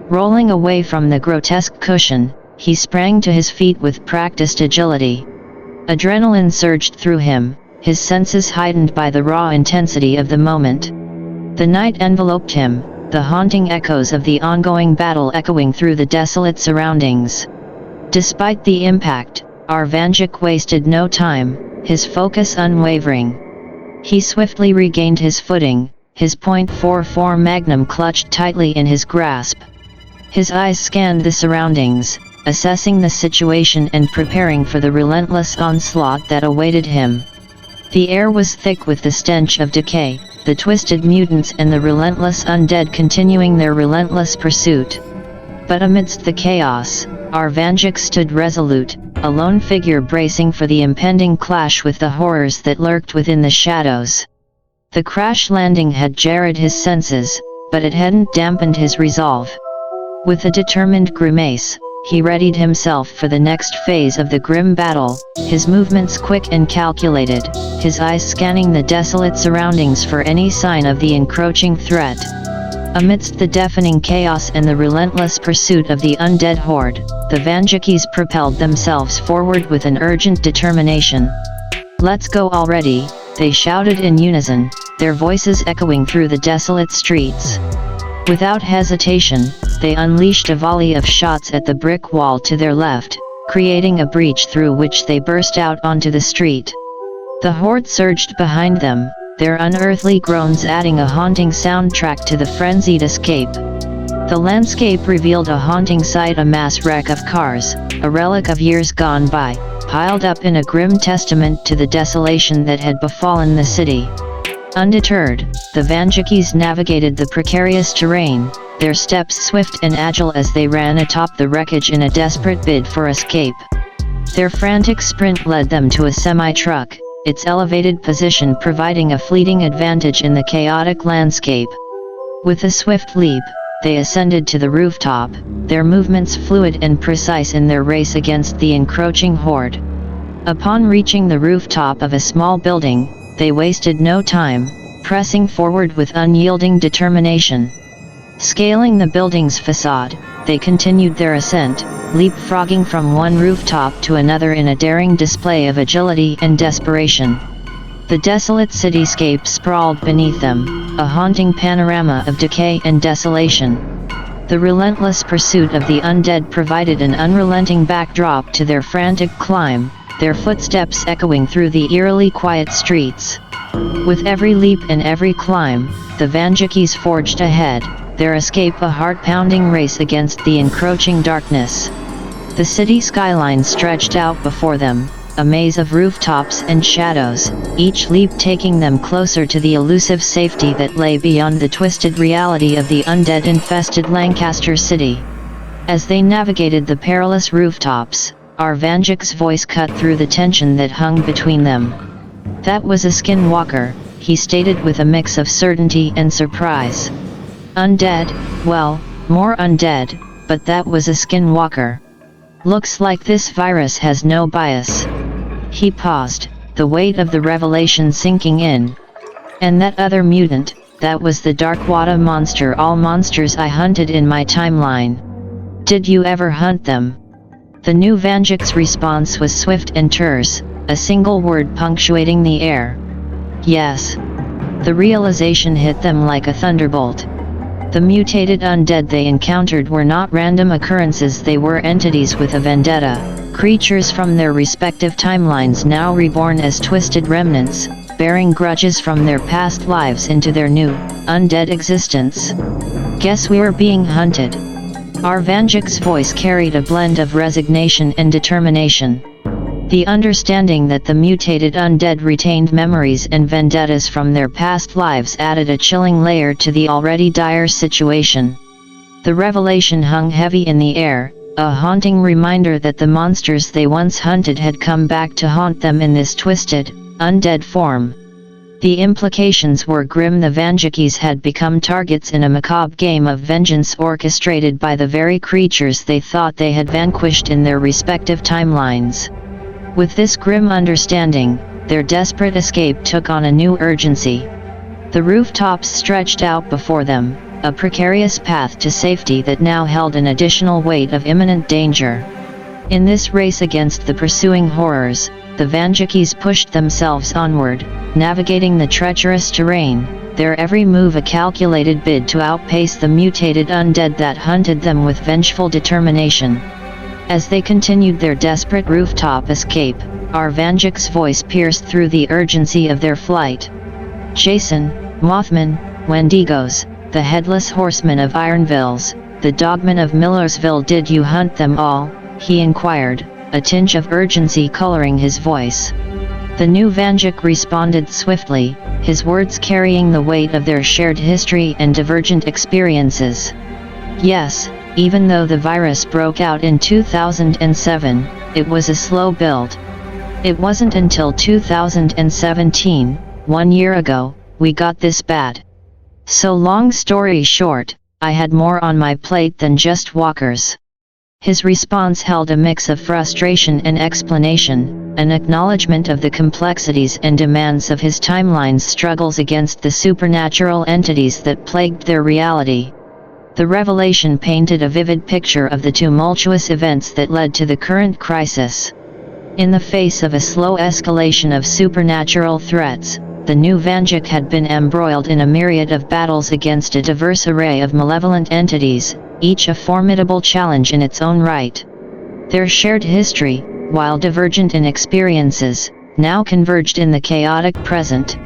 [SPEAKER 1] Rolling away from the grotesque cushion, he sprang to his feet with practiced agility. Adrenaline surged through him, his senses heightened by the raw intensity of the moment. The night enveloped him, the haunting echoes of the ongoing battle echoing through the desolate surroundings. Despite the impact, our Vanjik wasted no time, his focus unwavering. He swiftly regained his footing, his .44 Magnum clutched tightly in his grasp. His eyes scanned the surroundings, assessing the situation and preparing for the relentless onslaught that awaited him. The air was thick with the stench of decay, the twisted mutants and the relentless undead continuing their relentless pursuit. But amidst the chaos, our Vanjik stood resolute, a lone figure bracing for the impending clash with the horrors that lurked within the shadows. The crash landing had jarred his senses, but it hadn't dampened his resolve. With a determined grimace, he readied himself for the next phase of the grim battle, his movements quick and calculated, his eyes scanning the desolate surroundings for any sign of the encroaching threat. Amidst the deafening chaos and the relentless pursuit of the undead horde, the Vanjakis propelled themselves forward with an urgent determination. "Let's go already," they shouted in unison, their voices echoing through the desolate streets. Without hesitation, they unleashed a volley of shots at the brick wall to their left, creating a breach through which they burst out onto the street. The horde surged behind them, their unearthly groans adding a haunting soundtrack to the frenzied escape. The landscape revealed a haunting sight: a mass wreck of cars, a relic of years gone by, piled up in a grim testament to the desolation that had befallen the city. Undeterred, the Vanjakis navigated the precarious terrain, their steps swift and agile as they ran atop the wreckage in a desperate bid for escape. Their frantic sprint led them to a semi-truck, its elevated position providing a fleeting advantage in the chaotic landscape. With a swift leap, they ascended to the rooftop, their movements fluid and precise in their race against the encroaching horde. Upon reaching the rooftop of a small building, they wasted no time, pressing forward with unyielding determination. Scaling the building's facade, they continued their ascent, leapfrogging from one rooftop to another in a daring display of agility and desperation. The desolate cityscape sprawled beneath them, a haunting panorama of decay and desolation. The relentless pursuit of the undead provided an unrelenting backdrop to their frantic climb, their footsteps echoing through the eerily quiet streets. With every leap and every climb, the Vanjakis forged ahead, their escape a heart-pounding race against the encroaching darkness. The city skyline stretched out before them, a maze of rooftops and shadows, each leap taking them closer to the elusive safety that lay beyond the twisted reality of the undead-infested Lancaster city. As they navigated the perilous rooftops, our Vanjak's voice cut through the tension that hung between them. "That was a skinwalker," he stated with a mix of certainty and surprise. "Undead? Well, more undead, but that was a skinwalker. Looks like this virus has no bias." He paused, the weight of the revelation sinking in. "And that other mutant, that was the Darkwater monster, all monsters I hunted in my timeline. Did you ever hunt them?" The new Vanjak's response was swift and terse, a single word punctuating the air. "Yes." The realization hit them like a thunderbolt. The mutated undead they encountered were not random occurrences, they were entities with a vendetta, creatures from their respective timelines now reborn as twisted remnants, bearing grudges from their past lives into their new, undead existence. "Guess we're being hunted." Our Vanjak's voice carried a blend of resignation and determination. The understanding that the mutated undead retained memories and vendettas from their past lives added a chilling layer to the already dire situation. The revelation hung heavy in the air, a haunting reminder that the monsters they once hunted had come back to haunt them in this twisted, undead form. The implications were grim. The Vanjakis had become targets in a macabre game of vengeance orchestrated by the very creatures they thought they had vanquished in their respective timelines. With this grim understanding, their desperate escape took on a new urgency. The rooftops stretched out before them, a precarious path to safety that now held an additional weight of imminent danger. In this race against the pursuing horrors, the Vanjakis pushed themselves onward, navigating the treacherous terrain, their every move a calculated bid to outpace the mutated undead that hunted them with vengeful determination. As they continued their desperate rooftop escape, our Vanjak's voice pierced through the urgency of their flight. "Jason, Mothman, Wendigos, the Headless Horseman of Ironvilles, the Dogmen of Millersville, did you hunt them all?" he inquired, a tinge of urgency coloring his voice. The new Vanjak responded swiftly, his words carrying the weight of their shared history and divergent experiences. "Yes, even though the virus broke out in 2007, it was a slow build. It wasn't until 2017, 1 year ago, we got this bad. So long story short, I had more on my plate than just walkers." His response held a mix of frustration and explanation, an acknowledgement of the complexities and demands of his timeline's struggles against the supernatural entities that plagued their reality. The revelation painted a vivid picture of the tumultuous events that led to the current crisis. In the face of a slow escalation of supernatural threats, the new Vanjik had been embroiled in a myriad of battles against a diverse array of malevolent entities, each a formidable challenge in its own right. Their shared history, while divergent in experiences, now converged in the chaotic present.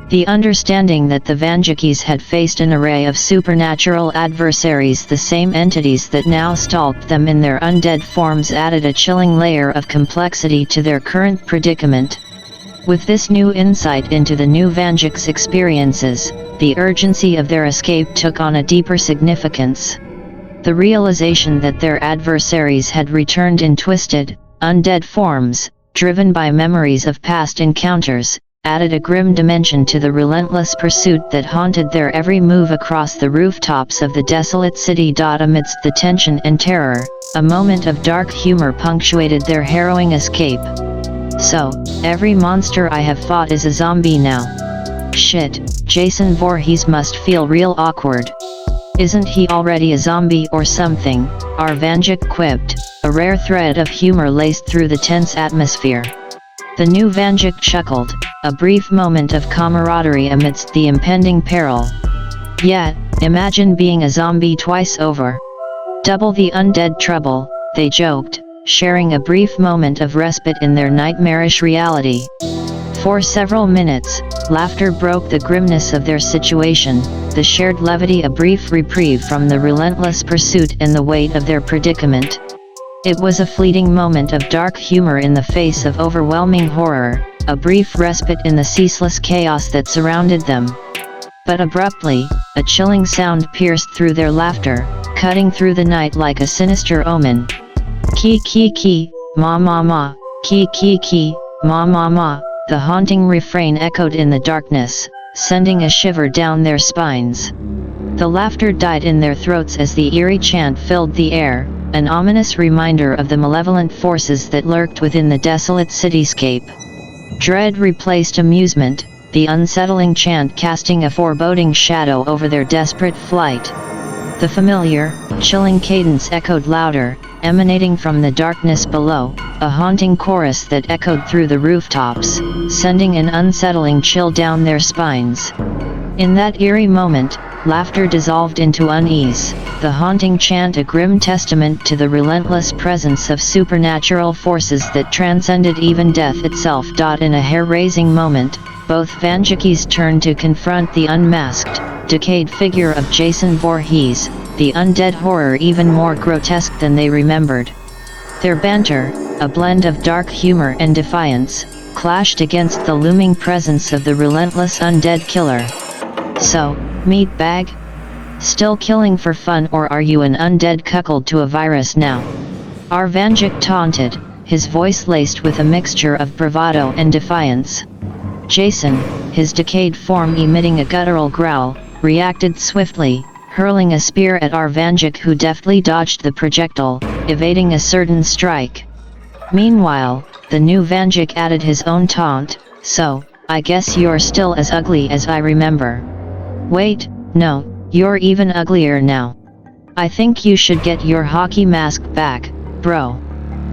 [SPEAKER 1] The understanding that the Vanjikis had faced an array of supernatural adversaries, the same entities that now stalked them in their undead forms, added a chilling layer of complexity to their current predicament. With this new insight into the new Vanjik's experiences, the urgency of their escape took on a deeper significance. The realization that their adversaries had returned in twisted, undead forms, driven by memories of past encounters, added a grim dimension to the relentless pursuit that haunted their every move across the rooftops of the desolate city. Amidst the tension and terror, a moment of dark humor punctuated their harrowing escape. "So, every monster I have fought is a zombie now. Shit, Jason Voorhees must feel real awkward. Isn't he already a zombie or something?" our Vanjik quipped, a rare thread of humor laced through the tense atmosphere. The new Vanjik chuckled, a brief moment of camaraderie amidst the impending peril. "Yeah, imagine being a zombie twice over. Double the undead trouble," they joked, sharing a brief moment of respite in their nightmarish reality. For several minutes, laughter broke the grimness of their situation, the shared levity a brief reprieve from the relentless pursuit and the weight of their predicament. It was a fleeting moment of dark humor in the face of overwhelming horror, a brief respite in the ceaseless chaos that surrounded them. But abruptly, a chilling sound pierced through their laughter, cutting through the night like a sinister omen. "Ki ki ki, ma ma ma, ki ki ki, ma ma ma," the haunting refrain echoed in the darkness, sending a shiver down their spines. The laughter died in their throats as the eerie chant filled the air, an ominous reminder of the malevolent forces that lurked within the desolate cityscape. Dread replaced amusement, the unsettling chant casting a foreboding shadow over their desperate flight. The familiar, chilling cadence echoed louder, emanating from the darkness below, a haunting chorus that echoed through the rooftops, sending an unsettling chill down their spines. In that eerie moment, laughter dissolved into unease, the haunting chant a grim testament to the relentless presence of supernatural forces that transcended even death itself. In a hair-raising moment, both Vanjikis turned to confront the unmasked, decayed figure of Jason Voorhees, the undead horror even more grotesque than they remembered. Their banter, a blend of dark humor and defiance, clashed against the looming presence of the relentless undead killer. "So, meatbag? Still killing for fun, or are you an undead cuckold to a virus now?" our Vanjik taunted, his voice laced with a mixture of bravado and defiance. Jason, his decayed form emitting a guttural growl, reacted swiftly, hurling a spear at our Vanjik, who deftly dodged the projectile, evading a certain strike. Meanwhile, the new Vanjik added his own taunt, "So, I guess you're still as ugly as I remember. Wait, no, you're even uglier now. I think you should get your hockey mask back, bro."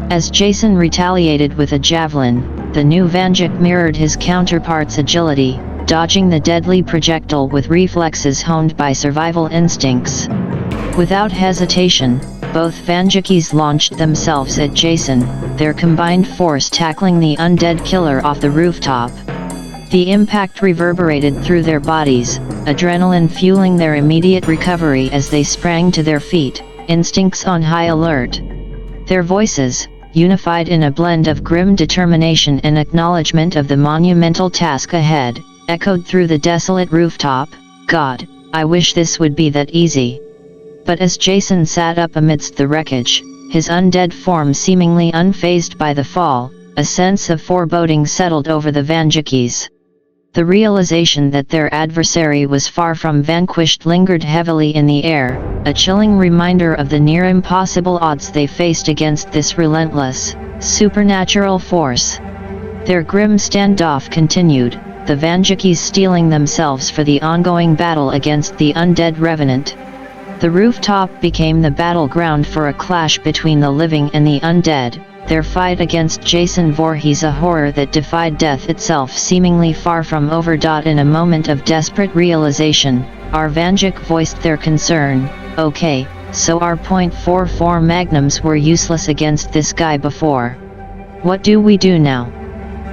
[SPEAKER 1] As Jason retaliated with a javelin, the new Vanjik mirrored his counterpart's agility, dodging the deadly projectile with reflexes honed by survival instincts. Without hesitation, both Vanjikis launched themselves at Jason, their combined force tackling the undead killer off the rooftop. The impact reverberated through their bodies, adrenaline fueling their immediate recovery as they sprang to their feet, instincts on high alert. Their voices, unified in a blend of grim determination and acknowledgement of the monumental task ahead, echoed through the desolate rooftop. "God, I wish this would be that easy." But as Jason sat up amidst the wreckage, his undead form seemingly unfazed by the fall, a sense of foreboding settled over the Vanjikis. The realization that their adversary was far from vanquished lingered heavily in the air, a chilling reminder of the near impossible odds they faced against this relentless, supernatural force. Their grim standoff continued, the Vanjakis steeling themselves for the ongoing battle against the undead revenant. The rooftop became the battleground for a clash between the living and the undead, their fight against Jason Voorhees, a horror that defied death itself, seemingly far from over. In a moment of desperate realization, our Vanjak voiced their concern. "Okay, so our .44 magnums were useless against this guy before. What do we do now?"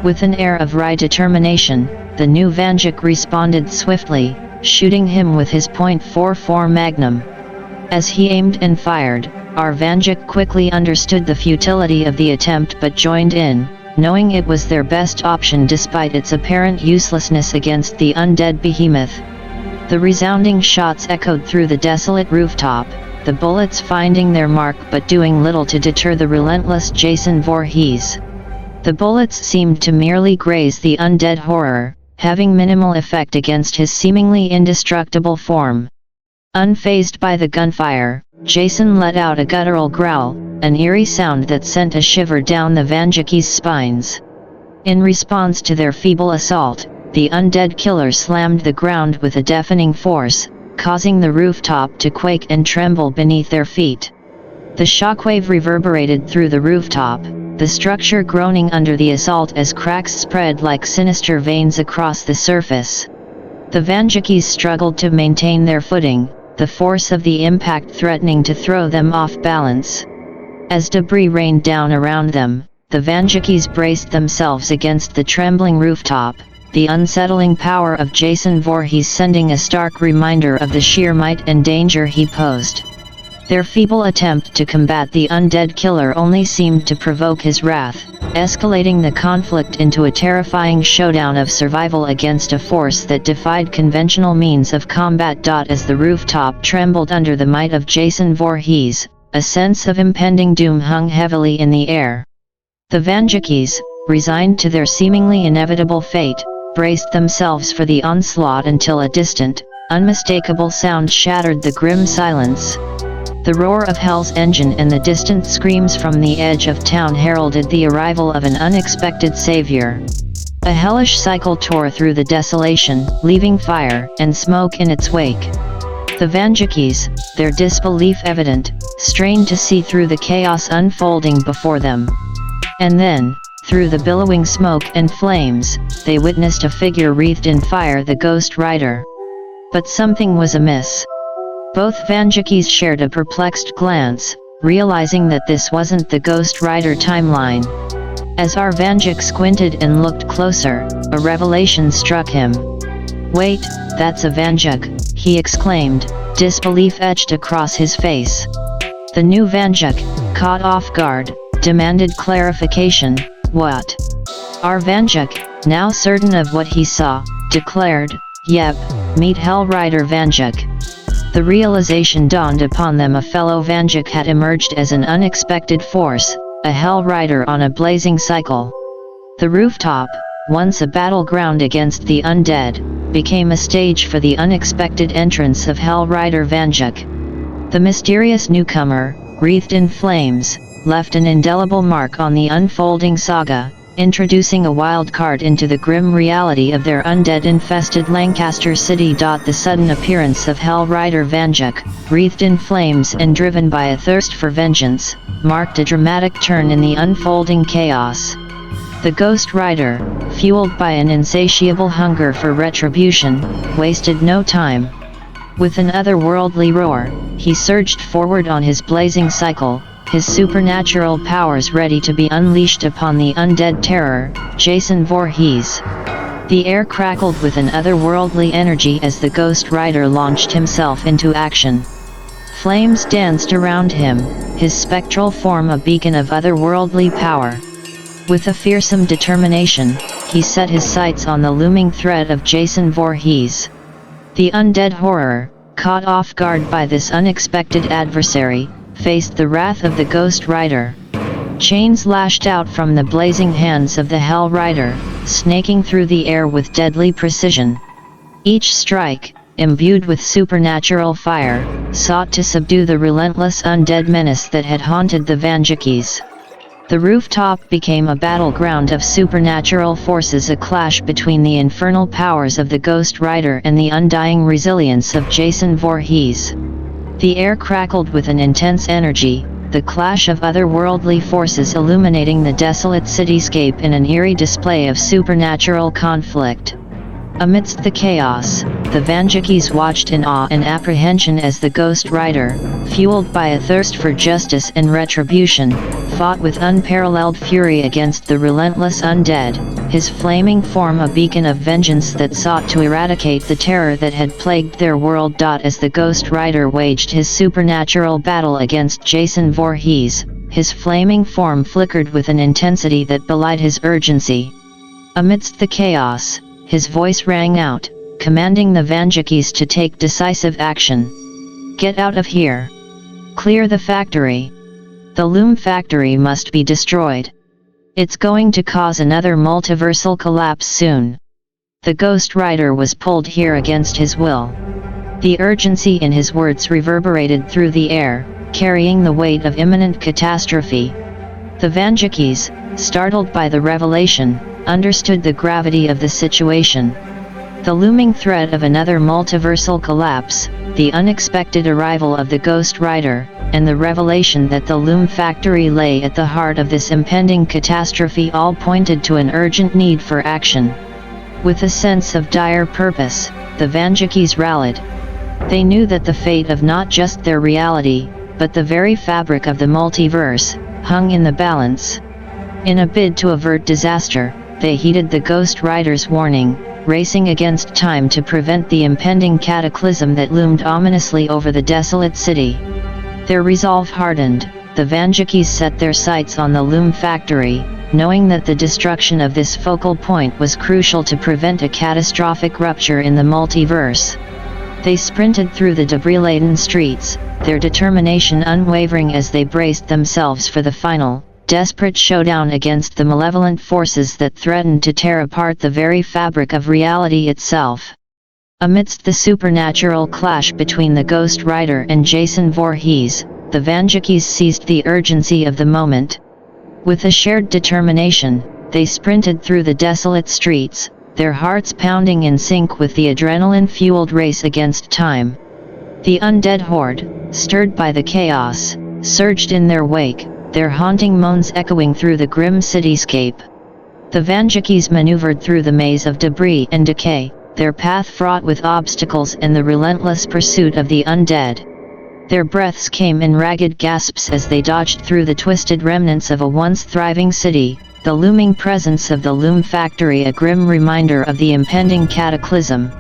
[SPEAKER 1] With an air of wry determination, the new Vanjak responded swiftly, shooting him with his .44 magnum. As he aimed and fired, our Vanjak quickly understood the futility of the attempt but joined in, knowing it was their best option despite its apparent uselessness against the undead behemoth. The resounding shots echoed through the desolate rooftop, the bullets finding their mark but doing little to deter the relentless Jason Voorhees. The bullets seemed to merely graze the undead horror, having minimal effect against his seemingly indestructible form. Unfazed by the gunfire, Jason let out a guttural growl, an eerie sound that sent a shiver down the Vanjakis' spines. In response to their feeble assault, the undead killer slammed the ground with a deafening force, causing the rooftop to quake and tremble beneath their feet. The shockwave reverberated through the rooftop, the structure groaning under the assault as cracks spread like sinister veins across the surface. The Vanjakis struggled to maintain their footing, the force of the impact threatening to throw them off balance. As debris rained down around them, the Vanjakis braced themselves against the trembling rooftop, the unsettling power of Jason Voorhees sending a stark reminder of the sheer might and danger he posed. Their feeble attempt to combat the undead killer only seemed to provoke his wrath, escalating the conflict into a terrifying showdown of survival against a force that defied conventional means of combat. As the rooftop trembled under the might of Jason Voorhees, a sense of impending doom hung heavily in the air. The Vanjakis, resigned to their seemingly inevitable fate, braced themselves for the onslaught until a distant, unmistakable sound shattered the grim silence. The roar of Hell's engine and the distant screams from the edge of town heralded the arrival of an unexpected savior. A hellish cycle tore through the desolation, leaving fire and smoke in its wake. The Vanjakis, their disbelief evident, strained to see through the chaos unfolding before them. And then, through the billowing smoke and flames, they witnessed a figure wreathed in fire, the Ghost Rider. But something was amiss. Both Vanjakis shared a perplexed glance, realizing that this wasn't the Ghost Rider timeline. As our Vanjak squinted and looked closer, a revelation struck him. "Wait, that's a Vanjak," he exclaimed, disbelief etched across his face. The new Vanjak, caught off guard, demanded clarification. "What?" Our Vanjak, now certain of what he saw, declared, "Yep, meet Hell Rider Vanjak." The realization dawned upon them: a fellow Vanjak had emerged as an unexpected force, a Hell Rider on a blazing cycle. The rooftop, once a battleground against the undead, became a stage for the unexpected entrance of Hell Rider Vanjak. The mysterious newcomer, wreathed in flames, left an indelible mark on the unfolding saga, introducing a wild card into the grim reality of their undead-infested Lancaster city. The sudden appearance of Hell Rider Vanjak, wreathed in flames and driven by a thirst for vengeance, marked a dramatic turn in the unfolding chaos. The Ghost Rider, fueled by an insatiable hunger for retribution, wasted no time. With an otherworldly roar, he surged forward on his blazing cycle, his supernatural powers ready to be unleashed upon the undead terror, Jason Voorhees. The air crackled with an otherworldly energy as the Ghost Rider launched himself into action. Flames danced around him, his spectral form a beacon of otherworldly power. With a fearsome determination, he set his sights on the looming threat of Jason Voorhees. The undead horror, caught off guard by this unexpected adversary, faced the wrath of the Ghost Rider. Chains lashed out from the blazing hands of the Hell Rider, snaking through the air with deadly precision. Each strike, imbued with supernatural fire, sought to subdue the relentless undead menace that had haunted the Vanjikis. The rooftop became a battleground of supernatural forces, a clash between the infernal powers of the Ghost Rider and the undying resilience of Jason Voorhees. The air crackled with an intense energy, the clash of otherworldly forces illuminating the desolate cityscape in an eerie display of supernatural conflict. Amidst the chaos, the Vanjikis watched in awe and apprehension as the Ghost Rider, fueled by a thirst for justice and retribution, fought with unparalleled fury against the relentless undead, his flaming form a beacon of vengeance that sought to eradicate the terror that had plagued their world. As the Ghost Rider waged his supernatural battle against Jason Voorhees, his flaming form flickered with an intensity that belied his urgency. Amidst the chaos, his voice rang out, commanding the Vanjikis to take decisive action. "Get out of here! Clear the factory! The Loom factory must be destroyed. It's going to cause another multiversal collapse soon." The Ghost Rider was pulled here against his will. The urgency in his words reverberated through the air, carrying the weight of imminent catastrophe. The Vanjikis, startled by the revelation, understood the gravity of the situation. The looming threat of another multiversal collapse, the unexpected arrival of the Ghost Rider, and the revelation that the Loom factory lay at the heart of this impending catastrophe all pointed to an urgent need for action. With a sense of dire purpose, the Vanjikis rallied. They knew that the fate of not just their reality, but the very fabric of the multiverse, hung in the balance. In a bid to avert disaster, they heeded the Ghost Rider's warning, racing against time to prevent the impending cataclysm that loomed ominously over the desolate city. Their resolve hardened, the Vanjikis set their sights on the Loom factory, knowing that the destruction of this focal point was crucial to prevent a catastrophic rupture in the multiverse. They sprinted through the debris-laden streets, their determination unwavering as they braced themselves for the final, desperate showdown against the malevolent forces that threatened to tear apart the very fabric of reality itself. Amidst the supernatural clash between the Ghost Rider and Jason Voorhees, the Vanjikis seized the urgency of the moment. With a shared determination, they sprinted through the desolate streets, their hearts pounding in sync with the adrenaline-fueled race against time. The undead horde, stirred by the chaos, surged in their wake, their haunting moans echoing through the grim cityscape. The Vanjikis maneuvered through the maze of debris and decay, their path fraught with obstacles and the relentless pursuit of the undead. Their breaths came in ragged gasps as they dodged through the twisted remnants of a once thriving city, the looming presence of the Loom factory a grim reminder of the impending cataclysm.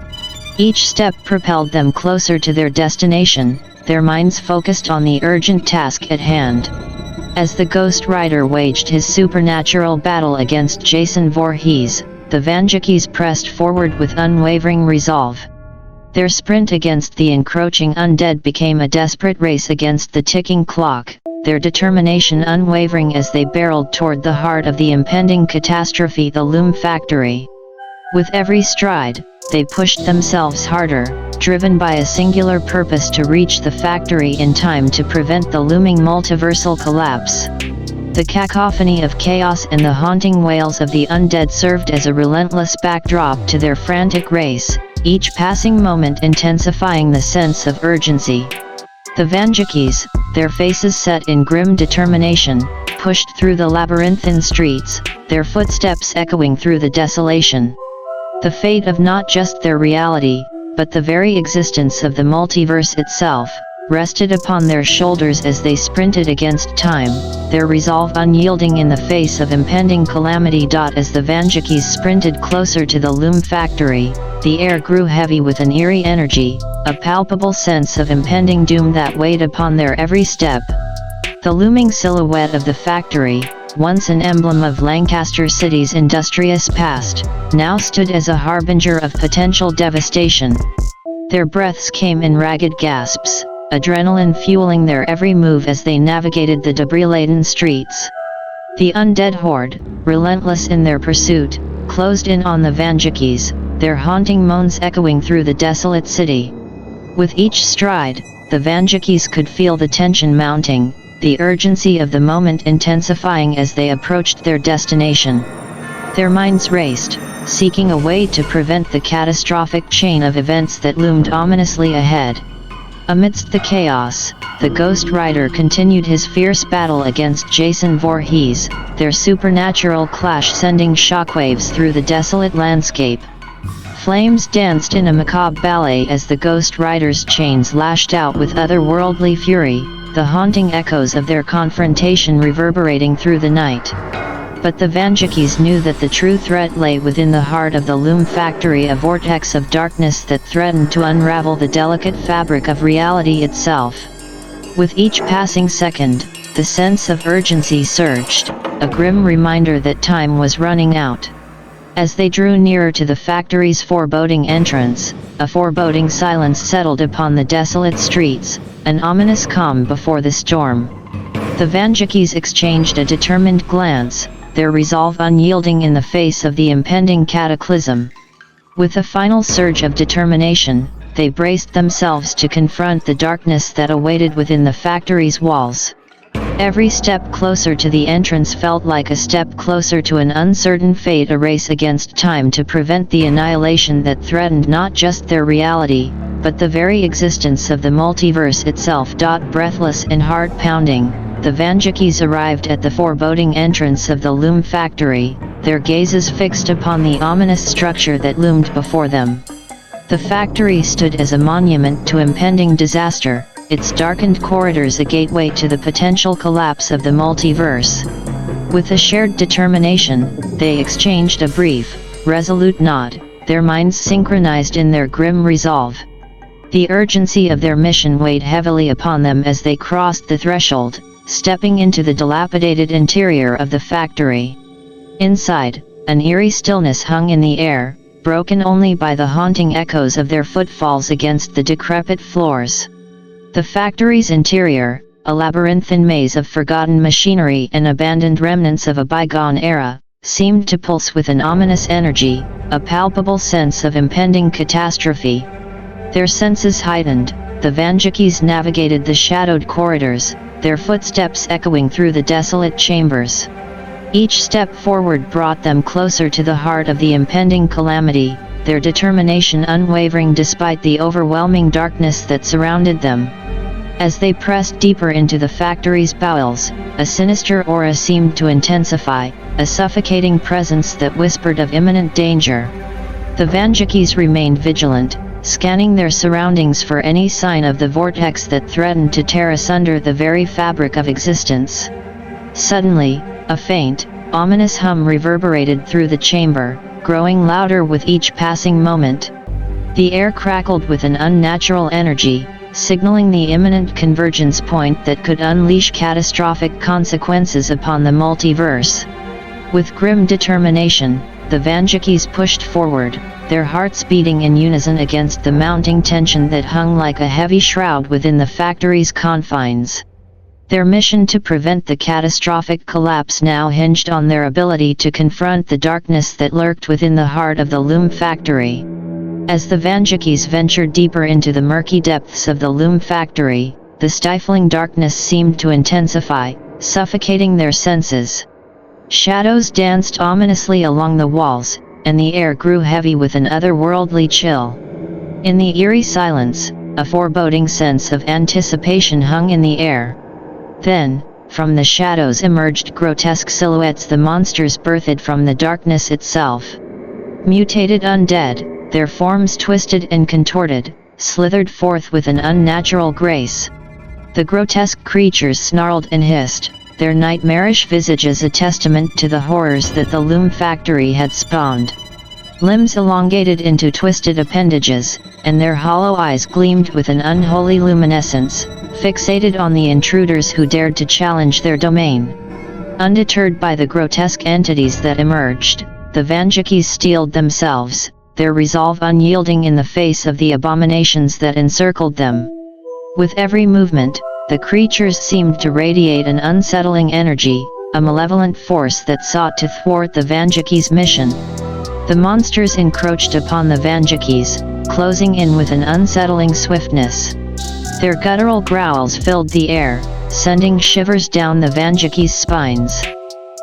[SPEAKER 1] Each step propelled them closer to their destination, their minds focused on the urgent task at hand. As the Ghost Rider waged his supernatural battle against Jason Voorhees, the Vanjikis pressed forward with unwavering resolve. Their sprint against the encroaching undead became a desperate race against the ticking clock, their determination unwavering as they barreled toward the heart of the impending catastrophe, the Loom factory. With every stride, they pushed themselves harder, driven by a singular purpose to reach the factory in time to prevent the looming multiversal collapse. The cacophony of chaos and the haunting wails of the undead served as a relentless backdrop to their frantic race, each passing moment intensifying the sense of urgency. The Vanjikis, their faces set in grim determination, pushed through the labyrinthine streets, their footsteps echoing through the desolation. The fate of not just their reality, but the very existence of the multiverse itself, rested upon their shoulders as they sprinted against time, their resolve unyielding in the face of impending calamity. As the Vanjikis sprinted closer to the Loom factory, the air grew heavy with an eerie energy, a palpable sense of impending doom that weighed upon their every step. The looming silhouette of the factory, once an emblem of Lancaster City's industrious past, now stood as a harbinger of potential devastation. Their breaths came in ragged gasps, adrenaline fueling their every move as they navigated the debris-laden streets. The undead horde, relentless in their pursuit, closed in on the Vanjakis, their haunting moans echoing through the desolate city. With each stride, the Vanjakis could feel the tension mounting, the urgency of the moment intensifying as they approached their destination. Their minds raced, seeking a way to prevent the catastrophic chain of events that loomed ominously ahead. Amidst the chaos, the Ghost Rider continued his fierce battle against Jason Voorhees, their supernatural clash sending shockwaves through the desolate landscape. Flames danced in a macabre ballet as the Ghost Rider's chains lashed out with otherworldly fury, the haunting echoes of their confrontation reverberating through the night. But the Vanjakis knew that the true threat lay within the heart of the Loom Factory, a vortex of darkness that threatened to unravel the delicate fabric of reality itself. With each passing second, the sense of urgency surged, a grim reminder that time was running out. As they drew nearer to the factory's foreboding entrance, a foreboding silence settled upon the desolate streets, an ominous calm before the storm. The Vanjakis exchanged a determined glance, their resolve unyielding in the face of the impending cataclysm. With a final surge of determination, they braced themselves to confront the darkness that awaited within the factory's walls. Every step closer to the entrance felt like a step closer to an uncertain fate, a race against time to prevent the annihilation that threatened not just their reality, but the very existence of the multiverse itself. Breathless and heart-pounding, the Vanjakis arrived at the foreboding entrance of the Loom Factory, their gazes fixed upon the ominous structure that loomed before them. The factory stood as a monument to impending disaster, its darkened corridors a gateway to the potential collapse of the multiverse. With a shared determination, they exchanged a brief, resolute nod, their minds synchronized in their grim resolve. The urgency of their mission weighed heavily upon them as they crossed the threshold, stepping into the dilapidated interior of the factory. Inside, an eerie stillness hung in the air, broken only by the haunting echoes of their footfalls against the decrepit floors. The factory's interior, a labyrinthine maze of forgotten machinery and abandoned remnants of a bygone era, seemed to pulse with an ominous energy, a palpable sense of impending catastrophe. Their senses heightened, the Vanjakis navigated the shadowed corridors, their footsteps echoing through the desolate chambers. Each step forward brought them closer to the heart of the impending calamity, their determination unwavering despite the overwhelming darkness that surrounded them. As they pressed deeper into the factory's bowels, a sinister aura seemed to intensify, a suffocating presence that whispered of imminent danger. The Vanjakis remained vigilant, scanning their surroundings for any sign of the vortex that threatened to tear asunder the very fabric of existence. Suddenly, a faint, ominous hum reverberated through the chamber, growing louder with each passing moment. The air crackled with an unnatural energy, signaling the imminent convergence point that could unleash catastrophic consequences upon the multiverse. With grim determination, the Vanjakis pushed forward, their hearts beating in unison against the mounting tension that hung like a heavy shroud within the factory's confines. Their mission to prevent the catastrophic collapse now hinged on their ability to confront the darkness that lurked within the heart of the Loom Factory. As the Vanjakis ventured deeper into the murky depths of the Loom Factory, the stifling darkness seemed to intensify, suffocating their senses. Shadows danced ominously along the walls, and the air grew heavy with an otherworldly chill. In the eerie silence, a foreboding sense of anticipation hung in the air. Then, from the shadows emerged grotesque silhouettes, the monsters birthed from the darkness itself. Mutated undead, their forms twisted and contorted, slithered forth with an unnatural grace. The grotesque creatures snarled and hissed, their nightmarish visages a testament to the horrors that the Loom Factory had spawned. Limbs elongated into twisted appendages, and their hollow eyes gleamed with an unholy luminescence, fixated on the intruders who dared to challenge their domain. Undeterred by the grotesque entities that emerged, the Vanjakis steeled themselves, their resolve unyielding in the face of the abominations that encircled them. With every movement, the creatures seemed to radiate an unsettling energy, a malevolent force that sought to thwart the Vanjaki's mission. The monsters encroached upon the Vanjakis, closing in with an unsettling swiftness. Their guttural growls filled the air, sending shivers down the Vanjaki's spines.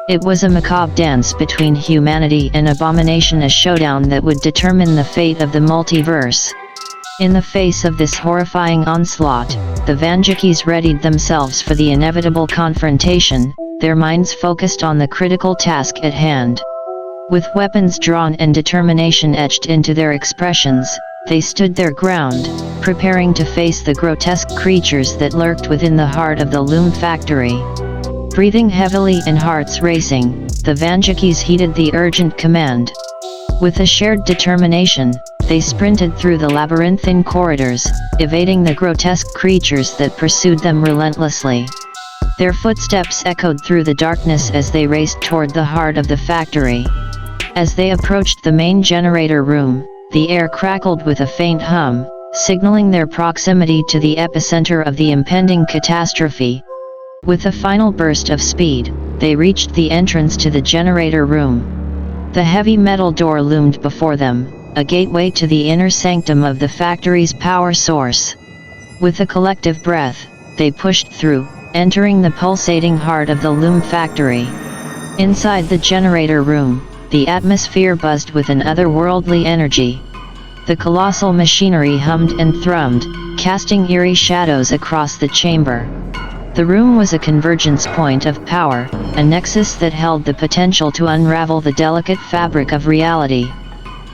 [SPEAKER 1] It was a macabre dance between humanity and abomination, a showdown that would determine the fate of the multiverse. In the face of this horrifying onslaught, the Vanjakis readied themselves for the inevitable confrontation, their minds focused on the critical task at hand. With weapons drawn and determination etched into their expressions, they stood their ground, preparing to face the grotesque creatures that lurked within the heart of the loom factory. Breathing heavily and hearts racing, the Vanjakis heeded the urgent command. With a shared determination, they sprinted through the labyrinthine corridors, evading the grotesque creatures that pursued them relentlessly. Their footsteps echoed through the darkness as they raced toward the heart of the factory. As they approached the main generator room, the air crackled with a faint hum, signaling their proximity to the epicenter of the impending catastrophe. With a final burst of speed, they reached the entrance to the generator room. The heavy metal door loomed before them, a gateway to the inner sanctum of the factory's power source. With a collective breath, they pushed through, entering the pulsating heart of the loom factory. Inside the generator room, the atmosphere buzzed with an otherworldly energy. The colossal machinery hummed and thrummed, casting eerie shadows across the chamber. The room was a convergence point of power, a nexus that held the potential to unravel the delicate fabric of reality.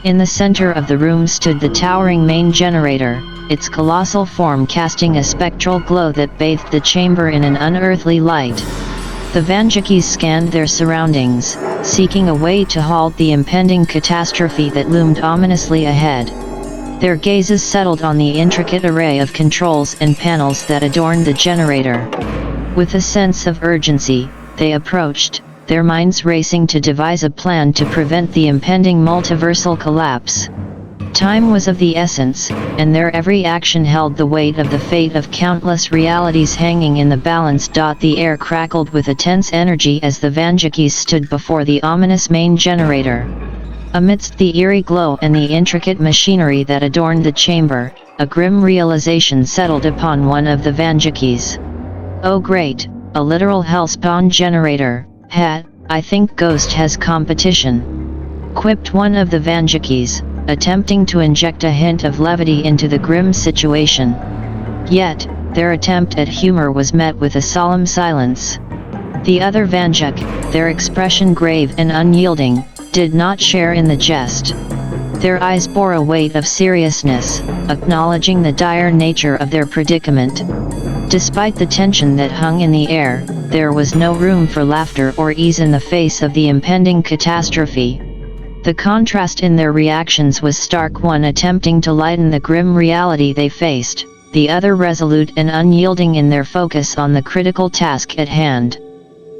[SPEAKER 1] In the center of the room stood the towering main generator, its colossal form casting a spectral glow that bathed the chamber in an unearthly light. The Vanjakis scanned their surroundings, seeking a way to halt the impending catastrophe that loomed ominously ahead. Their gazes settled on the intricate array of controls and panels that adorned the generator. With a sense of urgency, they approached, their minds racing to devise a plan to prevent the impending multiversal collapse. Time was of the essence, and their every action held the weight of the fate of countless realities hanging in the balance. The air crackled with a tense energy as the Vanjakis stood before the ominous main generator. Amidst the eerie glow and the intricate machinery that adorned the chamber, a grim realization settled upon one of the Vanjakis. "Oh great, a literal hellspawn generator. I think Ghost has competition," quipped one of the Vanjakis, attempting to inject a hint of levity into the grim situation. Yet, their attempt at humor was met with a solemn silence. The other Vanjak, their expression grave and unyielding, did not share in the jest. Their eyes bore a weight of seriousness, acknowledging the dire nature of their predicament. Despite the tension that hung in the air, there was no room for laughter or ease in the face of the impending catastrophe. The contrast in their reactions was stark, one attempting to lighten the grim reality they faced, the other resolute and unyielding in their focus on the critical task at hand.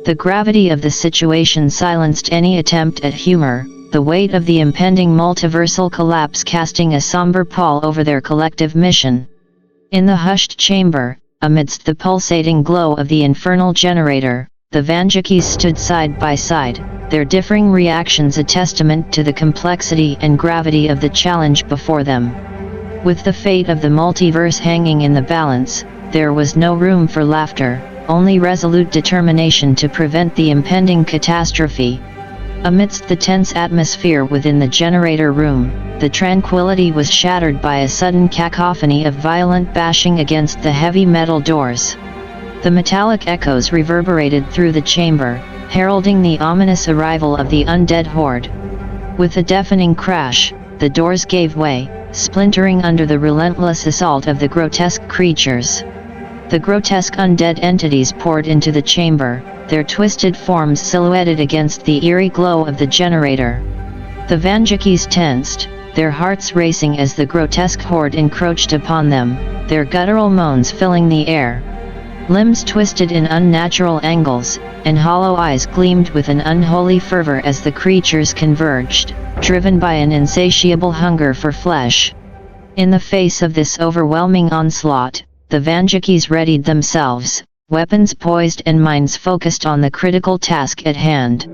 [SPEAKER 1] The gravity of the situation silenced any attempt at humor, the weight of the impending multiversal collapse casting a somber pall over their collective mission. In the hushed chamber, amidst the pulsating glow of the infernal generator, the Vanjakis stood side by side, their differing reactions a testament to the complexity and gravity of the challenge before them. With the fate of the multiverse hanging in the balance, there was no room for laughter, only resolute determination to prevent the impending catastrophe. Amidst the tense atmosphere within the generator room, the tranquility was shattered by a sudden cacophony of violent bashing against the heavy metal doors. The metallic echoes reverberated through the chamber, heralding the ominous arrival of the undead horde. With a deafening crash, the doors gave way, splintering under the relentless assault of the grotesque creatures. The grotesque undead entities poured into the chamber, their twisted forms silhouetted against the eerie glow of the generator. The Vanjakis tensed, their hearts racing as the grotesque horde encroached upon them, their guttural moans filling the air. Limbs twisted in unnatural angles, and hollow eyes gleamed with an unholy fervor as the creatures converged, driven by an insatiable hunger for flesh. In the face of this overwhelming onslaught, the Vanjakis readied themselves, weapons poised and minds focused on the critical task at hand.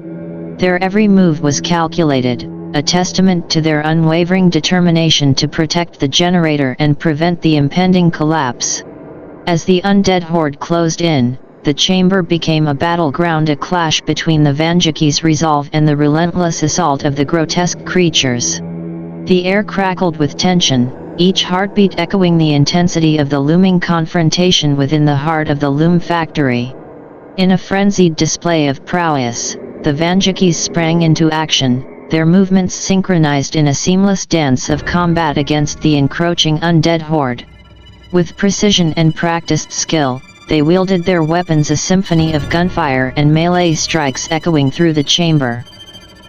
[SPEAKER 1] Their every move was calculated, a testament to their unwavering determination to protect the generator and prevent the impending collapse. As the undead horde closed in, the chamber became a battleground, a clash between the Vanjaki's resolve and the relentless assault of the grotesque creatures. The air crackled with tension, each heartbeat echoing the intensity of the looming confrontation within the heart of the Loom Factory. In a frenzied display of prowess, the Vanjakis sprang into action, their movements synchronized in a seamless dance of combat against the encroaching undead horde. With precision and practiced skill, they wielded their weapons, a symphony of gunfire and melee strikes echoing through the chamber.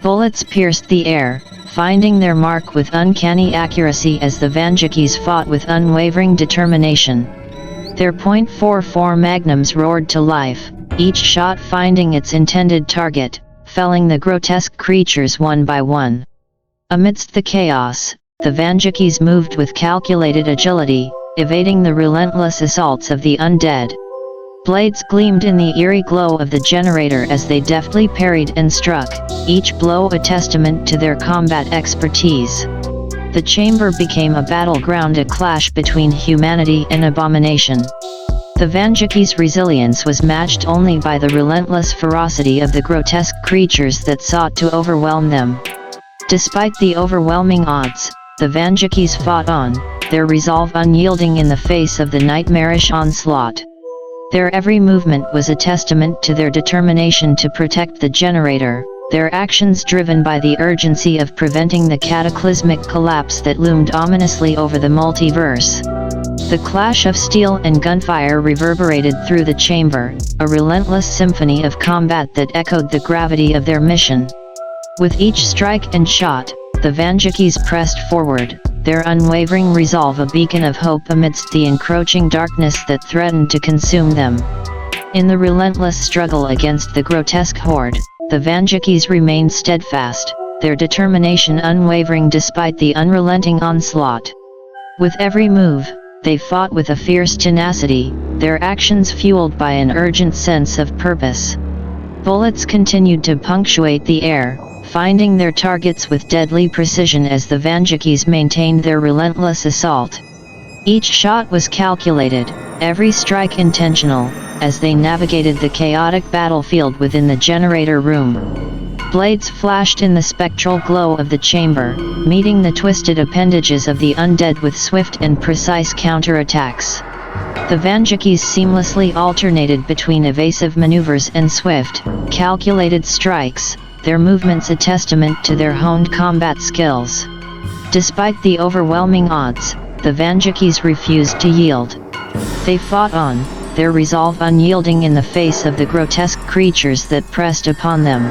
[SPEAKER 1] Bullets pierced the air, finding their mark with uncanny accuracy as the Vanjakis fought with unwavering determination. Their .44 magnums roared to life, each shot finding its intended target, felling the grotesque creatures one by one. Amidst the chaos, the Vanjakis moved with calculated agility, evading the relentless assaults of the undead. Blades gleamed in the eerie glow of the generator as they deftly parried and struck, each blow a testament to their combat expertise. The chamber became a battleground, a clash between humanity and abomination. The Vanjaki's resilience was matched only by the relentless ferocity of the grotesque creatures that sought to overwhelm them. Despite the overwhelming odds, the Vanjakis fought on, their resolve unyielding in the face of the nightmarish onslaught. Their every movement was a testament to their determination to protect the generator, their actions driven by the urgency of preventing the cataclysmic collapse that loomed ominously over the multiverse. The clash of steel and gunfire reverberated through the chamber, a relentless symphony of combat that echoed the gravity of their mission. With each strike and shot, the Vanjakis pressed forward, their unwavering resolve a beacon of hope amidst the encroaching darkness that threatened to consume them. In the relentless struggle against the grotesque horde, the Vanjakis remained steadfast, their determination unwavering despite the unrelenting onslaught. With every move, they fought with a fierce tenacity, their actions fueled by an urgent sense of purpose. Bullets continued to punctuate the air, finding their targets with deadly precision as the Vanjakis maintained their relentless assault. Each shot was calculated, every strike intentional, as they navigated the chaotic battlefield within the generator room. Blades flashed in the spectral glow of the chamber, meeting the twisted appendages of the undead with swift and precise counterattacks. The Vanjakis seamlessly alternated between evasive maneuvers and swift, calculated strikes, their movements a testament to their honed combat skills. Despite the overwhelming odds, the Vanjakis refused to yield. They fought on, their resolve unyielding in the face of the grotesque creatures that pressed upon them.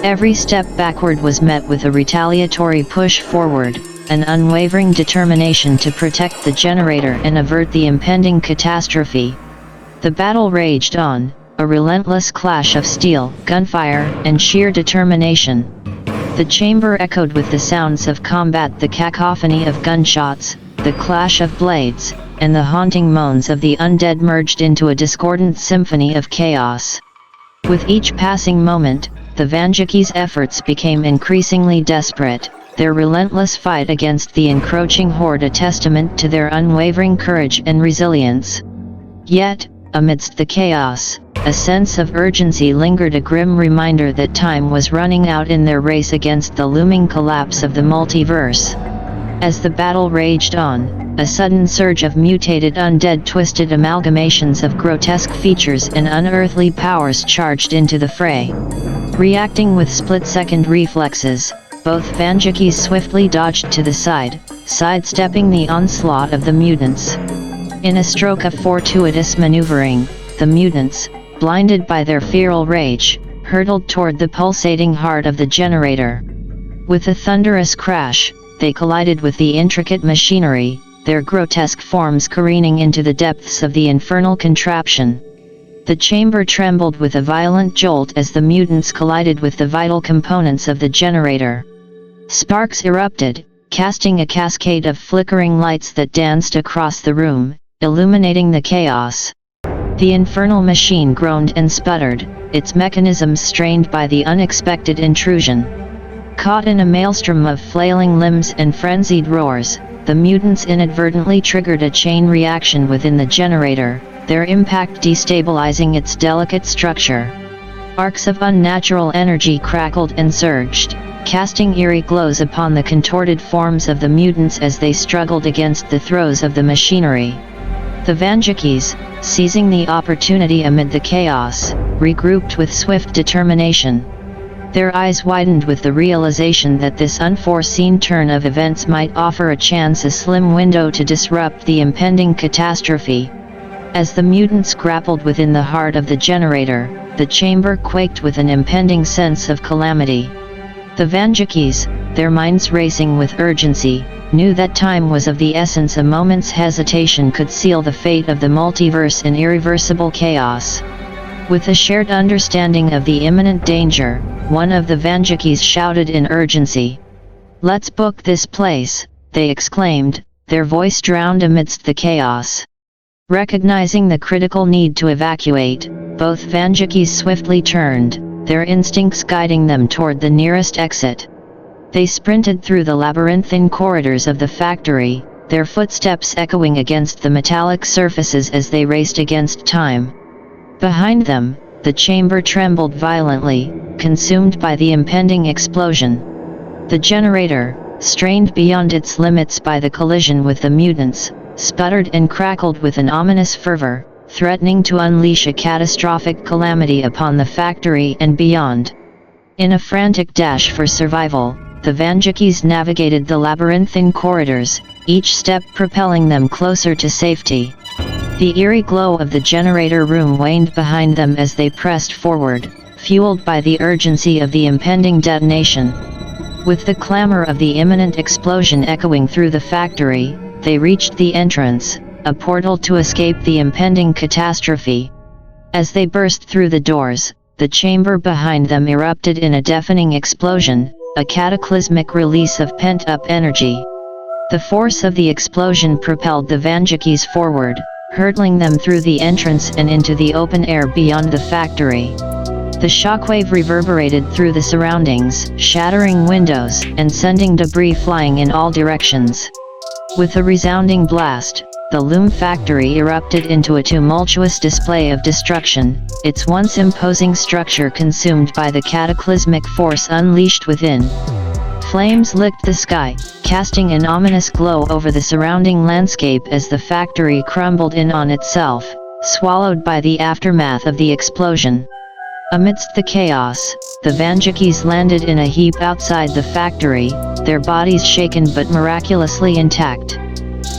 [SPEAKER 1] Every step backward was met with a retaliatory push forward, an unwavering determination to protect the generator and avert the impending catastrophe. The battle raged on, a relentless clash of steel, gunfire, and sheer determination. The chamber echoed with the sounds of combat, the cacophony of gunshots, the clash of blades, and the haunting moans of the undead merged into a discordant symphony of chaos. With each passing moment, the Vanjakis' efforts became increasingly desperate, their relentless fight against the encroaching horde a testament to their unwavering courage and resilience. Yet, amidst the chaos, a sense of urgency lingered, a grim reminder that time was running out in their race against the looming collapse of the multiverse. As the battle raged on, a sudden surge of mutated undead twisted amalgamations of grotesque features and unearthly powers charged into the fray. Reacting with split-second reflexes, both Vanjakis swiftly dodged to the side, sidestepping the onslaught of the mutants. In a stroke of fortuitous maneuvering, the mutants, blinded by their feral rage, hurtled toward the pulsating heart of the generator. With a thunderous crash, they collided with the intricate machinery, their grotesque forms careening into the depths of the infernal contraption. The chamber trembled with a violent jolt as the mutants collided with the vital components of the generator. Sparks erupted, casting a cascade of flickering lights that danced across the room, illuminating the chaos. The infernal machine groaned and sputtered, its mechanisms strained by the unexpected intrusion. Caught in a maelstrom of flailing limbs and frenzied roars, the mutants inadvertently triggered a chain reaction within the generator, their impact destabilizing its delicate structure. Arcs of unnatural energy crackled and surged, casting eerie glows upon the contorted forms of the mutants as they struggled against the throes of the machinery. The Vanjakis, seizing the opportunity amid the chaos, regrouped with swift determination. Their eyes widened with the realization that this unforeseen turn of events might offer a slim window to disrupt the impending catastrophe. As the mutants grappled within the heart of the generator, the chamber quaked with an impending sense of calamity. The Vanjakis, their minds racing with urgency, knew that time was of the essence. A moment's hesitation could seal the fate of the multiverse in irreversible chaos. With a shared understanding of the imminent danger, one of the Vanjakis shouted in urgency. "Let's book this place," they exclaimed, their voice drowned amidst the chaos. Recognizing the critical need to evacuate, both Vanjakis swiftly turned, their instincts guiding them toward the nearest exit. They sprinted through the labyrinthine corridors of the factory, their footsteps echoing against the metallic surfaces as they raced against time. Behind them, the chamber trembled violently, consumed by the impending explosion. The generator, strained beyond its limits by the collision with the mutants, sputtered and crackled with an ominous fervor, threatening to unleash a catastrophic calamity upon the factory and beyond. In a frantic dash for survival, the Vanjakis navigated the labyrinthine corridors, each step propelling them closer to safety. The eerie glow of the generator room waned behind them as they pressed forward, fueled by the urgency of the impending detonation. With the clamor of the imminent explosion echoing through the factory, they reached the entrance, a portal to escape the impending catastrophe. As they burst through the doors, the chamber behind them erupted in a deafening explosion, a cataclysmic release of pent-up energy. The force of the explosion propelled the Vanjakis forward, hurtling them through the entrance and into the open air beyond the factory. The shockwave reverberated through the surroundings, shattering windows and sending debris flying in all directions. With a resounding blast, the loom factory erupted into a tumultuous display of destruction, its once imposing structure consumed by the cataclysmic force unleashed within. Flames licked the sky, casting an ominous glow over the surrounding landscape as the factory crumbled in on itself, swallowed by the aftermath of the explosion. Amidst the chaos, the Vanjakis landed in a heap outside the factory, their bodies shaken but miraculously intact.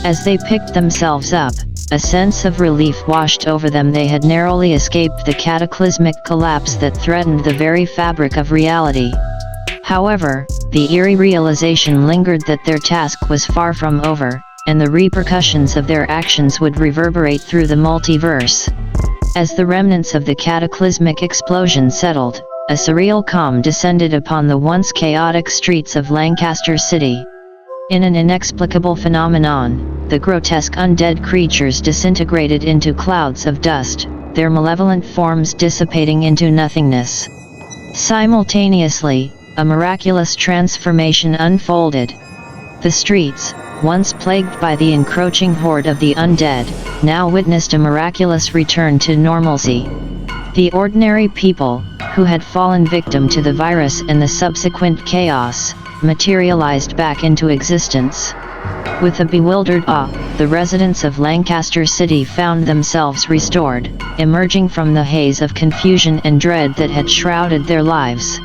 [SPEAKER 1] As they picked themselves up, a sense of relief washed over them. They had narrowly escaped the cataclysmic collapse that threatened the very fabric of reality. However, the eerie realization lingered that their task was far from over, and the repercussions of their actions would reverberate through the multiverse. As the remnants of the cataclysmic explosion settled, a surreal calm descended upon the once chaotic streets of Lancaster City. In an inexplicable phenomenon, the grotesque undead creatures disintegrated into clouds of dust, their malevolent forms dissipating into nothingness. Simultaneously, a miraculous transformation unfolded. The streets, once plagued by the encroaching horde of the undead, now witnessed a miraculous return to normalcy. The ordinary people, who had fallen victim to the virus and the subsequent chaos, materialized back into existence. With a bewildered awe, the residents of Lancaster City found themselves restored, emerging from the haze of confusion and dread that had shrouded their lives.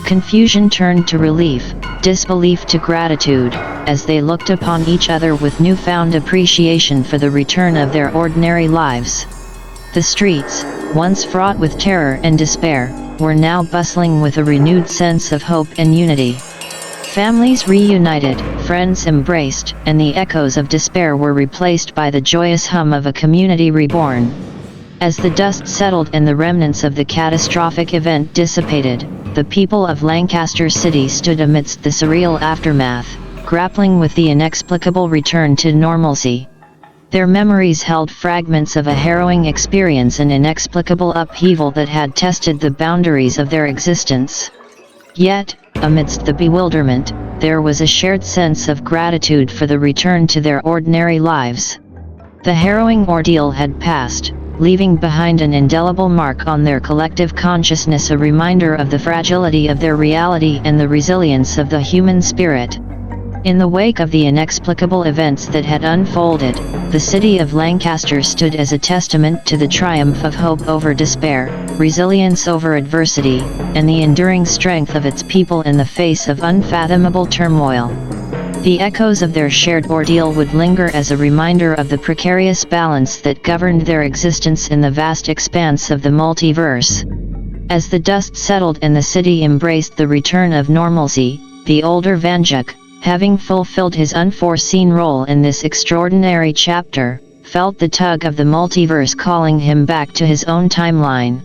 [SPEAKER 1] Confusion turned to relief, disbelief to gratitude, as they looked upon each other with newfound appreciation for the return of their ordinary lives. The streets, once fraught with terror and despair, were now bustling with a renewed sense of hope and unity. Families reunited, friends embraced, and the echoes of despair were replaced by the joyous hum of a community reborn. As the dust settled and the remnants of the catastrophic event dissipated, the people of Lancaster City stood amidst the surreal aftermath, grappling with the inexplicable return to normalcy. Their memories held fragments of a harrowing experience and inexplicable upheaval that had tested the boundaries of their existence. Yet, amidst the bewilderment, there was a shared sense of gratitude for the return to their ordinary lives. The harrowing ordeal had passed, leaving behind an indelible mark on their collective consciousness, a reminder of the fragility of their reality and the resilience of the human spirit. In the wake of the inexplicable events that had unfolded, the city of Lancaster stood as a testament to the triumph of hope over despair, resilience over adversity, and the enduring strength of its people in the face of unfathomable turmoil. The echoes of their shared ordeal would linger as a reminder of the precarious balance that governed their existence in the vast expanse of the multiverse. As the dust settled and the city embraced the return of normalcy, the older Vanjuk, having fulfilled his unforeseen role in this extraordinary chapter, felt the tug of the multiverse calling him back to his own timeline.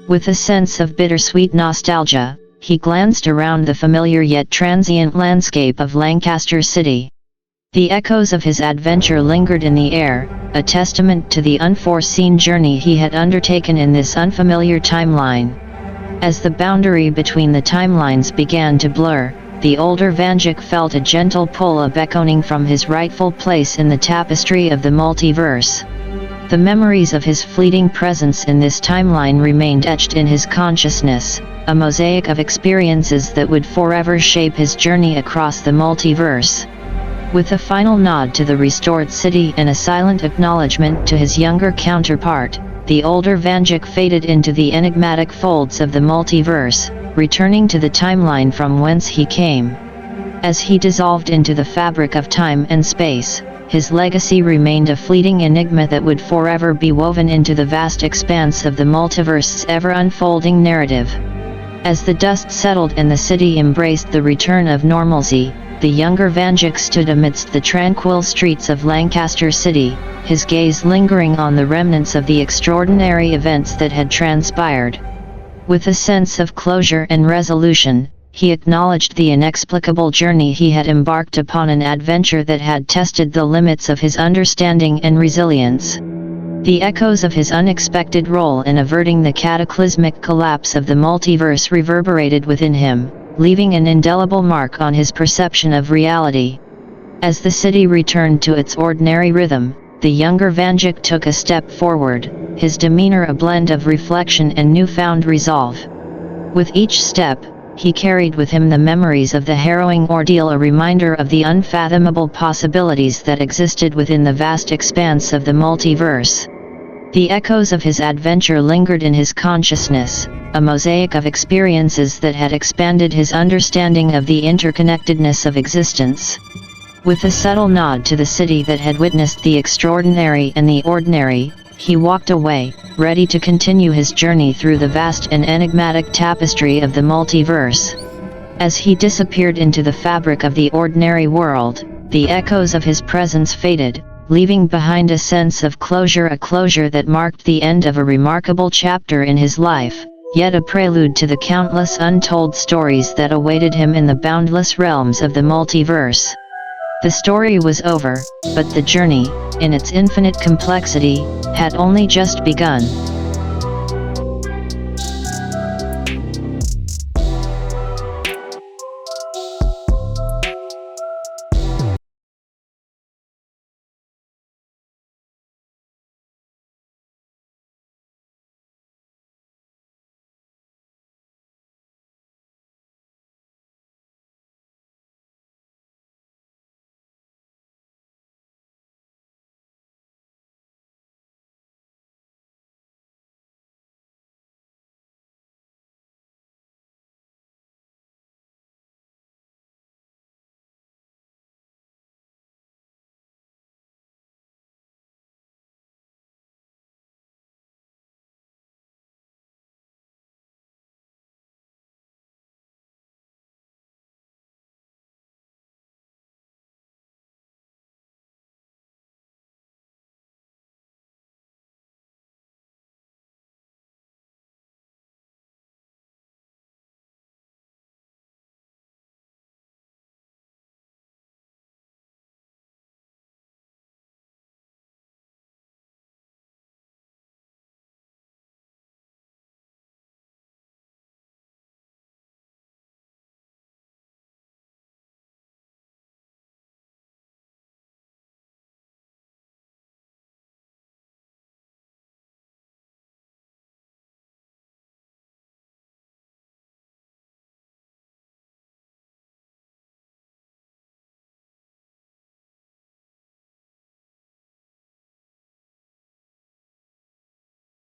[SPEAKER 1] With a sense of bittersweet nostalgia, he glanced around the familiar yet transient landscape of Lancaster City. The echoes of his adventure lingered in the air, a testament to the unforeseen journey he had undertaken in this unfamiliar timeline. As the boundary between the timelines began to blur, the older Vanjuk felt a gentle pull, a beckoning from his rightful place in the tapestry of the multiverse. The memories of his fleeting presence in this timeline remained etched in his consciousness, a mosaic of experiences that would forever shape his journey across the multiverse. With a final nod to the restored city and a silent acknowledgement to his younger counterpart, the older Vanjuk faded into the enigmatic folds of the multiverse, returning to the timeline from whence he came. As he dissolved into the fabric of time and space, his legacy remained a fleeting enigma that would forever be woven into the vast expanse of the multiverse's ever-unfolding narrative. As the dust settled and the city embraced the return of normalcy, the younger Vanjuk stood amidst the tranquil streets of Lancaster City, his gaze lingering on the remnants of the extraordinary events that had transpired. With a sense of closure and resolution, he acknowledged the inexplicable journey he had embarked upon, an adventure that had tested the limits of his understanding and resilience. The echoes of his unexpected role in averting the cataclysmic collapse of the multiverse reverberated within him, leaving an indelible mark on his perception of reality. As the city returned to its ordinary rhythm, the younger Vanjuk took a step forward, his demeanor a blend of reflection and newfound resolve. With each step, he carried with him the memories of the harrowing ordeal, a reminder of the unfathomable possibilities that existed within the vast expanse of the multiverse. The echoes of his adventure lingered in his consciousness, a mosaic of experiences that had expanded his understanding of the interconnectedness of existence. With a subtle nod to the city that had witnessed the extraordinary and the ordinary, he walked away, ready to continue his journey through the vast and enigmatic tapestry of the multiverse. As he disappeared into the fabric of the ordinary world, the echoes of his presence faded, leaving behind a sense of closure, a closure that marked the end of a remarkable chapter in his life, yet a prelude to the countless untold stories that awaited him in the boundless realms of the multiverse. The story was over, but the journey, in its infinite complexity, had only just begun.